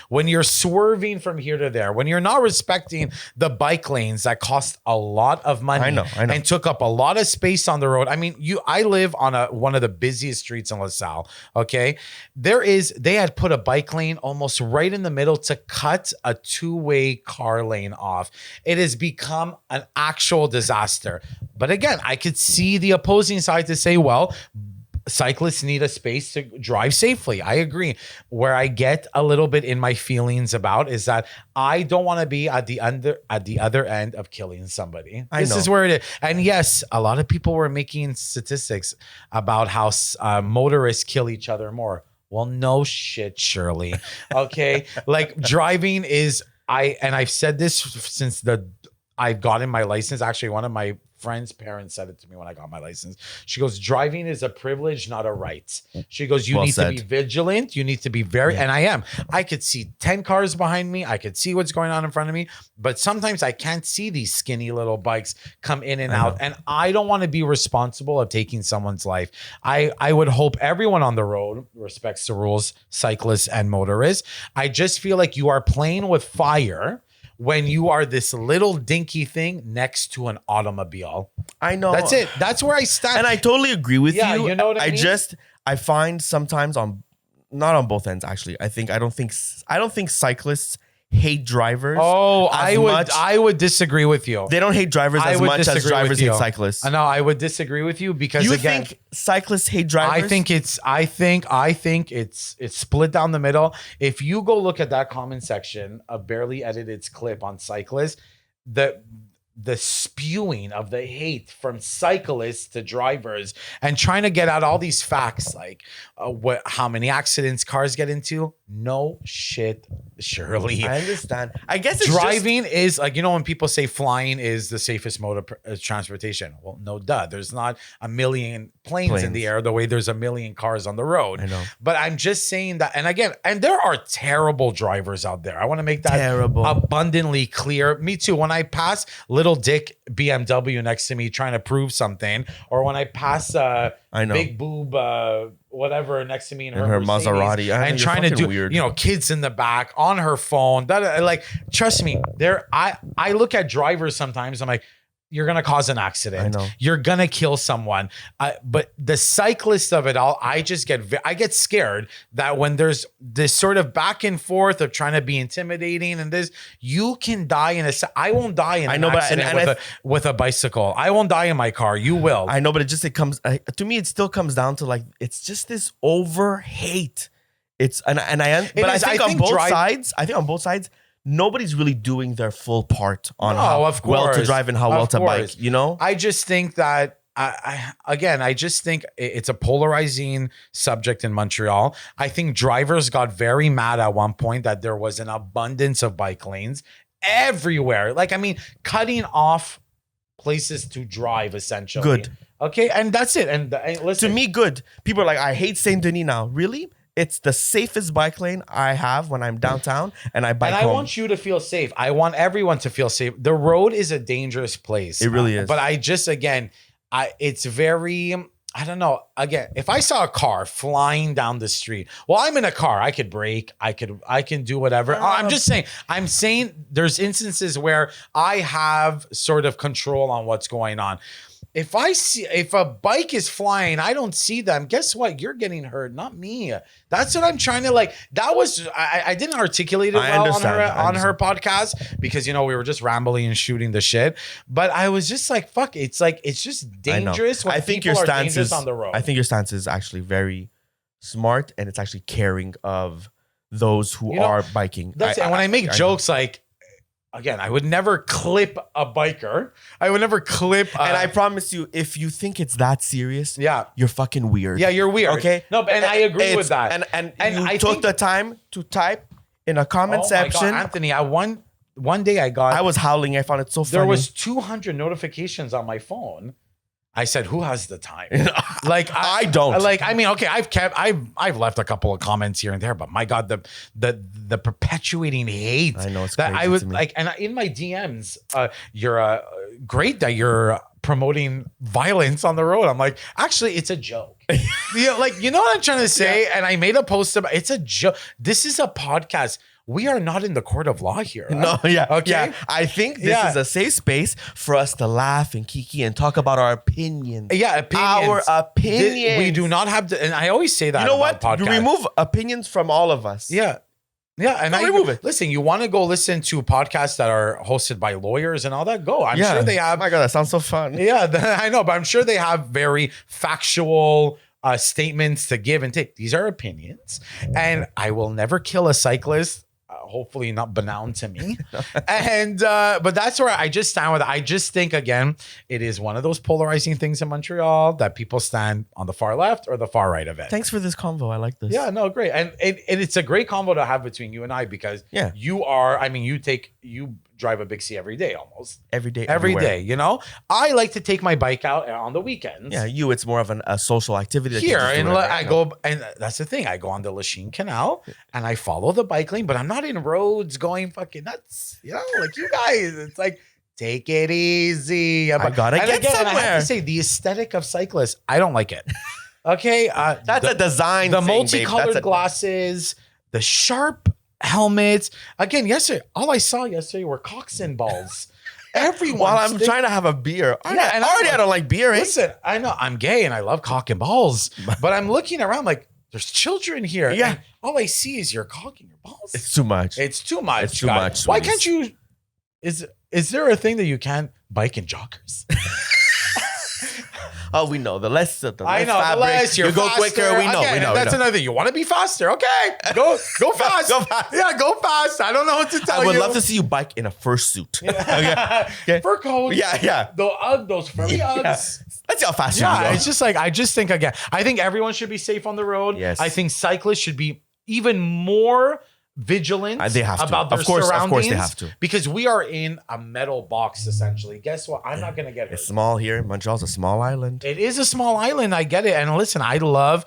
when you're swerving from here to there, when you're not respecting the bike lanes that cost a lot of money I know. and took up a lot of space on the road. I mean, I live on one of the busiest streets in LaSalle. Okay. They had put a bike lane almost right in the middle to cut a two-way car lane off. It has become an actual disaster. But again, I could see the opposing side to say, well, cyclists need a space to drive safely. I agree. Where I get a little bit in my feelings about is that I don't want to be at the other end of killing somebody. This is where it is. And yes, a lot of people were making statistics about how motorists kill each other more. Well, no shit, Shirley. Okay. Like driving is, and I've said this since I've gotten my license. Actually, one of my friend's parents said it to me when I got my license. She goes, driving is a privilege, not a right. She goes, you need to be vigilant. You need to be and I am. I could see 10 cars behind me. I could see what's going on in front of me. But sometimes I can't see these skinny little bikes come in and out. And I don't want to be responsible of taking someone's life. I would hope everyone on the road respects the rules, cyclists and motorists. I just feel like you are playing with fire when you are this little dinky thing next to an automobile. I know. That's it. That's where I stand. And I totally agree with you. You know what I mean? I find sometimes not on both ends, actually. I don't think cyclists hate drivers. Oh, I would disagree with you. They don't hate drivers as much as drivers hate cyclists. No, I would disagree with you because you think cyclists hate drivers? I think it's split down the middle. If you go look at that comment section of Barely Edited's clip on cyclists, the spewing of the hate from cyclists to drivers and trying to get out all these facts like how many accidents cars get into. No shit, Shirley. I understand. I guess it's driving is like, when people say flying is the safest mode of transportation. Well, no duh. There's not a million planes in the air the way there's a million cars on the road. I know. But I'm just saying that, and again, and there are terrible drivers out there. I want to make that abundantly clear. Me too. When I pass little dick BMW next to me trying to prove something, or when I pass big boob whatever next to me in her Maserati and trying to do weird. Kids in the back on her phone, like, trust me, I look at drivers sometimes, I'm like, you're going to cause an accident. I know. You're going to kill someone. But the cyclist of it all, I get scared that when there's this sort of back and forth of trying to be intimidating and this, you can die I won't die in an accident with a bicycle. I won't die in my car. You will. I know, but it comes, to me, it still comes down to like, it's just this over hate. I think on both sides, nobody's really doing their full part on how well to drive and how well to bike, I just think that, I just think it's a polarizing subject in Montreal. I think drivers got very mad at one point that there was an abundance of bike lanes everywhere. Like, cutting off places to drive, essentially. Good. Okay, and that's it. And listen. To me, good. People are like, I hate Saint Denis now. Really? It's the safest bike lane I have when I'm downtown and I bike home. And I want you to feel safe. I want everyone to feel safe. The road is a dangerous place. It really is. But it's very, I don't know. Again, if I saw a car flying down the street, well, I'm in a car. I could brake. I can do whatever. I'm saying there's instances where I have sort of control on what's going on. If a bike is flying, I don't see them. Guess what? You're getting hurt, not me. That's what I'm trying to like. That was I didn't articulate it well on her podcast because we were just rambling and shooting the shit. But I was just like, fuck. It's just dangerous. When people are dangerous on the road. I think your stance is actually very smart, and it's actually caring of those who are biking. And when I make jokes like. Again, I would never clip a biker. I would never clip. And I promise you, if you think it's that serious, you're fucking weird. Yeah, you're weird. Okay. No, and I agree with that. And you took the time to type in a comment section. My God, Anthony, one day I was howling. I found it so funny. There was 200 notifications on my phone. I said, who has the time? Like I don't. Like, I mean, okay, I've left a couple of comments here and there, but my God, the perpetuating hate. I know, it's that crazy I would to me. like, and in my DMs, you're great that you're promoting violence on the road. I'm like, actually, it's a joke. Like, you know what I'm trying to say? Yeah. And I made a post about it's a joke. This is a podcast. We are not in the court of law here. No, yeah. Okay. Yeah. I think this is a safe space for us to laugh and kiki and talk about our opinions. Yeah, opinions. Our opinions. We do not have to, and I always say that. You know what? Podcasts. Remove opinions from all of us. Yeah. Yeah, and remove it. Listen, you want to go listen to podcasts that are hosted by lawyers and all that? Go. I'm sure they have. Oh my God, that sounds so fun. Yeah, I know, but I'm sure they have very factual statements to give and take. These are opinions, and I will never kill a cyclist. Hopefully not banal to me. And but that's where I just stand with it. I just think, again, it is one of those polarizing things in Montreal that people stand on the far left or the far right of it. Thanks for this convo. I like this. Yeah, no, great. And it's a great convo to have between you and I, because you are, I mean, you drive a Big C every day, almost every day, every everywhere. day. You know, I like to take my bike out on the weekends. Yeah, it's more of a social activity that Here, you just do and whenever, I go, and that's the thing. I go on the Lachine Canal and I follow the bike lane, but I'm not in roads going fucking nuts. You know, like you guys. It's like, take it easy. I gotta get somewhere. And I have to say, the aesthetic of cyclists, I don't like it. Okay, that's a design. The thing, multicolored glasses, the sharp helmets. Again, all I saw yesterday were cocks and balls. Everyone. While I'm trying to have a beer. Yeah, I don't like beer. Listen, I know I'm gay and I love cock and balls, but I'm looking around like there's children here. Yeah. And all I see is your cock and your balls. It's too much. It's too much. It's too guys. much. Why can't you? Is there a thing that you can bike in joggers? Oh, we know. The less fabric, the less you go faster. quicker. We know. Again, we know. That's another thing. You want to be faster? Okay, go fast. Go fast. Yeah, go fast. I don't know what to tell you. I would love to see you bike in a fursuit. Okay. Fur coat. Yeah. Those furry Uggs. Let's see how fast you Yeah, go. it's just like, I just think, again, I think everyone should be safe on the road. Yes. I think cyclists should be even more vigilant They have to. about their Of course surroundings. they have to. Because we are in a metal box, essentially. Guess what? I'm not going to get hurt. It's small here. Montreal's a small island. It is a small island. I get it. And listen, I love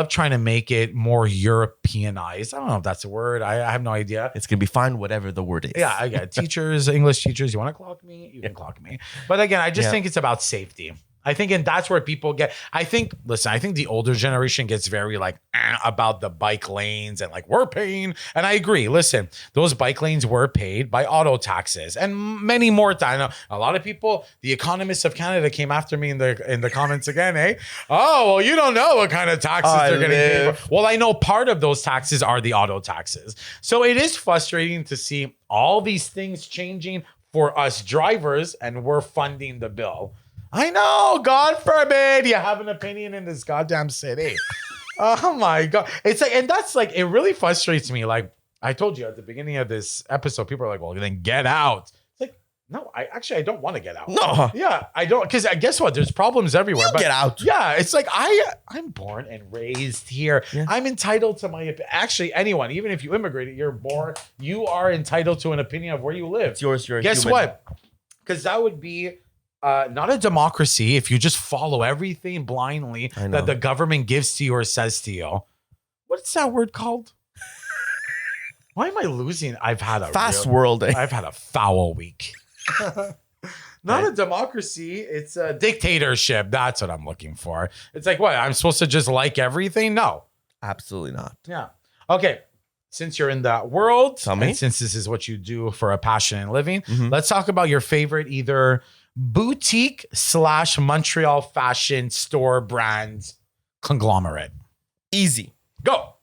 trying to make it more Europeanized. I don't know if that's a word. I have no idea. It's going to be fine, whatever the word is. Yeah, I get it. Teachers, English teachers, you want to clock me? You can clock me. But again, I just think it's about safety. I think, and that's where people get, I think the older generation gets very like about the bike lanes and like, we're paying. And I agree. Listen, those bike lanes were paid by auto taxes and many more times. I know a lot of people, the economists of Canada came after me in the comments again, eh? Oh, well, you don't know what kind of taxes they're getting paid for. Well, I know part of those taxes are the auto taxes. So it is frustrating to see all these things changing for us drivers, and we're funding the bill. I know, God forbid you have an opinion in this goddamn city. Oh my God. It's like, and that's like, it really frustrates me. Like I told you at the beginning of this episode, people are like, well, then get out. It's like, no, I don't want to get out. No. Yeah, I don't. Because guess what? There's problems everywhere. But get out. Yeah, it's like, I'm born and raised here. Yeah. I'm entitled to my opinion. Actually, anyone, even if you immigrated, you are entitled to an opinion of where you live. It's yours. You're Guess human. what? Because that would be not a democracy if you just follow everything blindly that the government gives to you or says to you. What's that word called? Why am I losing? I've had a fast world. I've had a foul week. Not a democracy. It's a dictatorship. That's what I'm looking for. It's like, what? I'm supposed to just like everything? No. Absolutely not. Yeah. Okay. Since you're in that world, Tell me. and since this is what you do for a passion and living, let's talk about your favorite either boutique / Montreal fashion store brand conglomerate. Easy. Go.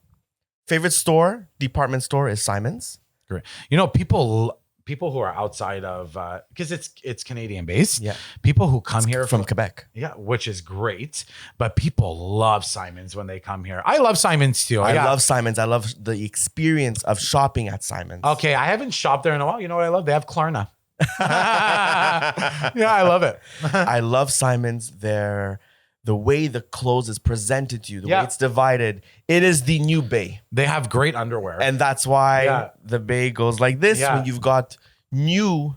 Favorite store, department store is Simon's. Great. You know, people who are outside of because it's Canadian based. Yeah. People who come here from Quebec. Yeah, which is great. But people love Simon's when they come here. I love Simon's too. I love Simon's. I love the experience of shopping at Simon's. Okay, I haven't shopped there in a while. You know what I love? They have Klarna. Yeah, I love it. I love Simon's. The way the clothes is presented to you, the way it's divided, it is the new Bay. They have great underwear. And that's why the Bay goes like this when you've got new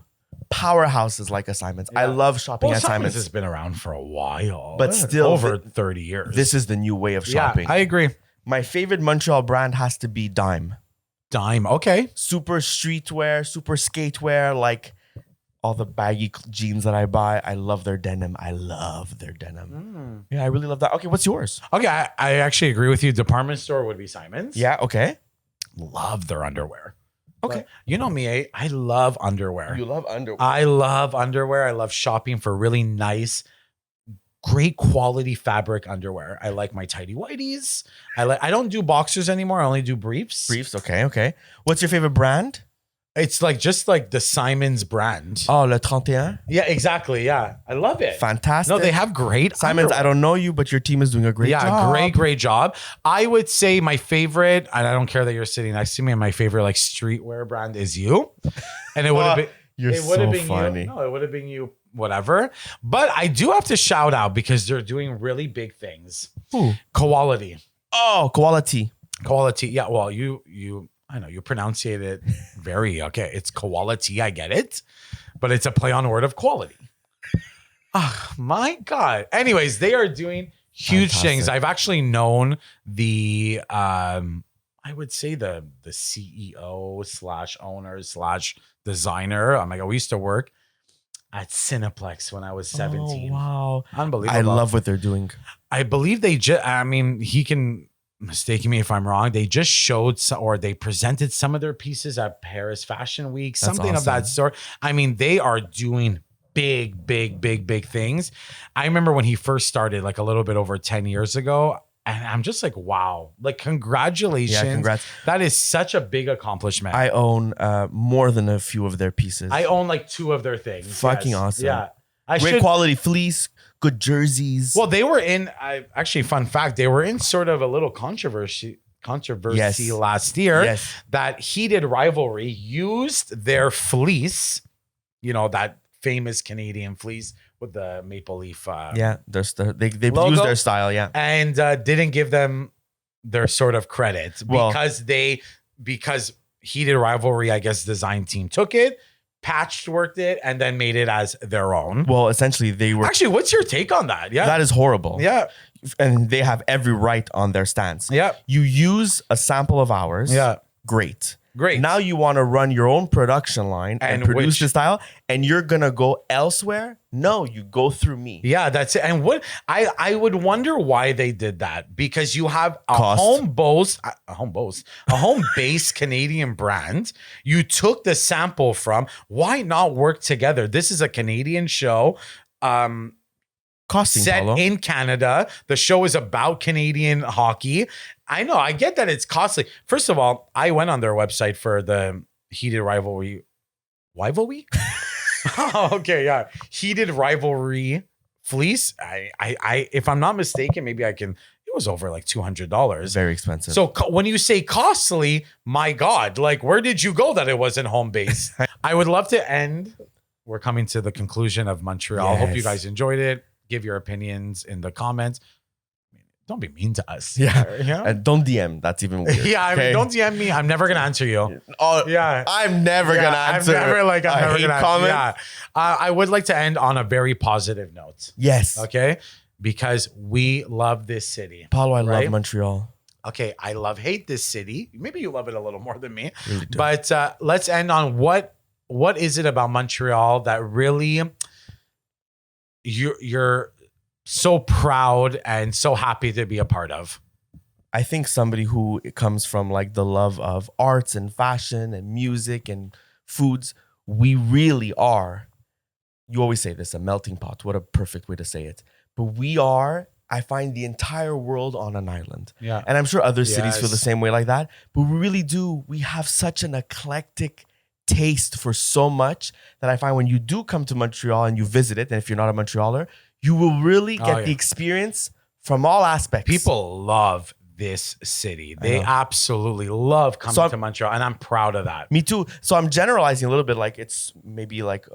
powerhouses like a Simons. I love shopping at Simons. Has been around for a while, but still over 30 years. This is the new way of shopping. Yeah, I agree. My favorite Montreal brand has to be Dime. Dime, okay. Super streetwear, super skatewear, like all the baggy jeans that I buy. I love their denim. Yeah, I really love that. Okay, what's yours? Okay, I actually agree with you. Department store would be Simons. Yeah, okay. Love their underwear. Okay. But you know me, I love underwear. You love underwear. I love underwear. I love shopping for really nice, great quality fabric underwear. I like my tidy whities. I don't do boxers anymore. I only do briefs. Briefs, okay. What's your favorite brand? It's like just like the Simons brand. Oh, Le 31? Yeah, exactly. Yeah. I love it. Fantastic. No, they have great Simons, underwear. I don't know you, but your team is doing a great job. Yeah, great job. I would say my favorite, and I don't care that you're sitting next to me, and my favorite like streetwear brand is you. And it would have been funny. You. No, it would have been you, whatever. But I do have to shout out because they're doing really big things. Who? Quality. Oh, quality. Yeah, well, I know you pronunciate it very okay. It's quality, I get it, but it's a play on word of quality. Oh my God. Anyways, they are doing huge things. I've actually known the I would say the CEO / owner / designer. Oh my God, we used to work at Cineplex when I was 17. Oh, wow. Unbelievable. I love what they're doing. I believe they just, he can mistake me if I'm wrong. They just showed or they presented some of their pieces at Paris Fashion Week, something of that sort. I mean, they are doing big things. I remember when he first started, like a little bit over 10 years ago. And I'm just like, wow, like congratulations. Yeah, congrats. That is such a big accomplishment. I own more than a few of their pieces. I own like 2 of their things. Fucking awesome. Yeah. Great quality fleece, good jerseys. Well, they were in, actually, fun fact, they were in sort of a little controversy last year that Heated Rivalry used their fleece, that famous Canadian fleece with the maple leaf. They logo, used their style, and didn't give them their sort of credit because Heated Rivalry, I guess, design team took it, worked it, and then made it as their own. Well, essentially, they were. Actually, what's your take on that? Yeah, that is horrible. Yeah, and they have every right on their stance. Yeah, you use a sample of ours. Yeah, great. Great. Now you want to run your own production line and produce the style, and you're gonna go elsewhere. No, you go through me. Yeah, that's it. And what I would wonder why they did that, because you have a home-based Canadian brand. You took the sample from. Why not work together? This is a Canadian show. Costing, set Paulo. in Canada. The show is about Canadian hockey. I know. I get that it's costly. First of all, I went on their website for the Heated Rivalry. Rivalry? Oh, okay, yeah. Heated Rivalry fleece. I if I'm not mistaken, maybe I can. It was over like $200. Very expensive. So when you say costly, my God, like where did you go that it wasn't home based? I would love to end. We're coming to the conclusion of Montreal. Yes. Hope you guys enjoyed it. Give your opinions in the comments. Don't be mean to us. Yeah. Yeah. Don't DM. That's even weird. Yeah. I mean, don't DM me. I'm never going to answer you. Oh, yeah. I'm never going to answer. I'm never going to comment. Yeah. I would like to end on a very positive note. Yes. Okay. Because we love this city. Paulo, I love Montreal. Okay. I hate this city. Maybe you love it a little more than me. Really do. But let's end on what is it about Montreal that really you're so proud and so happy to be a part of? I think somebody who comes from like the love of arts and fashion and music and foods, we really are, you always say this, a melting pot. What a perfect way to say it. But we are, I find, the entire world on an island. Yeah. And I'm sure other cities feel the same way like that. But we really do. We have such an eclectic taste for so much that I find when you do come to Montreal and you visit it, and if you're not a Montrealer, you will really get the experience from all aspects. People love this city. They absolutely love coming to Montreal, and I'm proud of that. Me too. So I'm generalizing a little bit, like it's maybe like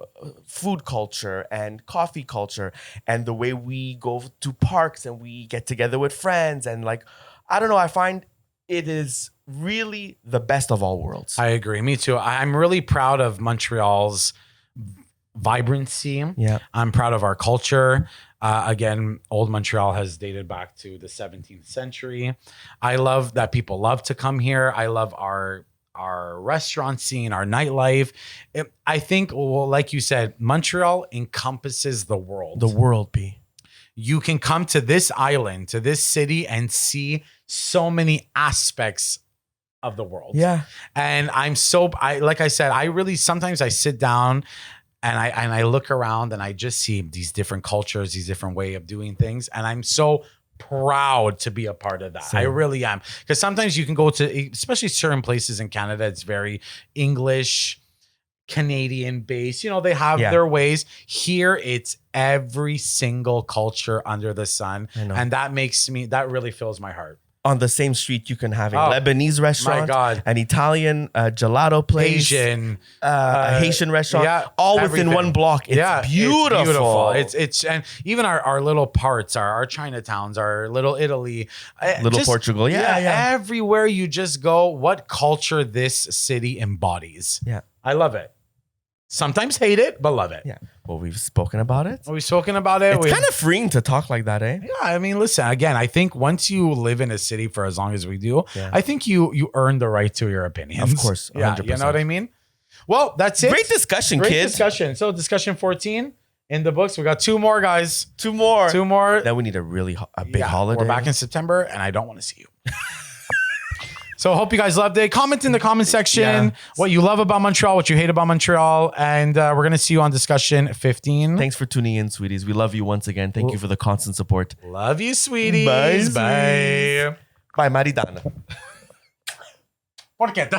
food culture and coffee culture and the way we go to parks and we get together with friends and like, I don't know, I find it is really the best of all worlds. I agree. Me too. I'm really proud of Montreal's vibrancy. Yeah. I'm proud of our culture. Again, old Montreal has dated back to the 17th century. I love that people love to come here. I love our restaurant scene, our nightlife. I think, well, like you said, Montreal encompasses the world. The world, P. You can come to this island, to this city, and see so many aspects of the world. Yeah. And like I said, I really, sometimes I sit down and I look around and I just see these different cultures, these different way of doing things. And I'm so proud to be a part of that. Same. I really am. Because sometimes you can go to, especially certain places in Canada, it's very English, Canadian based. You know, they have their ways. Here, it's every single culture under the sun. And that really fills my heart. On the same street, you can have a Lebanese restaurant, my God, an Italian gelato place, a Haitian restaurant, all within one block. It's beautiful. It's and even our little parts, our Chinatowns, our little Italy, Portugal. Everywhere you just go, what culture this city embodies. Yeah, I love it. Sometimes hate it, but love it. Yeah. Well, we've spoken about it. It's kind of freeing to talk like that, eh? Yeah. I mean, listen, again, I think once you live in a city for as long as we do, I think you earn the right to your opinions. Of course. 100%. Yeah. You know what I mean? Well, that's it. Great discussion, kids. Discussion. So discussion 14 in the books. We got 2 more, guys. 2 more. Then we need a big holiday. We're back in September and I don't want to see you. So hope you guys loved it. Comment in the comment section what you love about Montreal, what you hate about Montreal. And we're going to see you on discussion 15. Thanks for tuning in, sweeties. We love you once again. Thank you for the constant support. Love you, sweeties. Bye. Bye. Bye, Maridana. Por qué?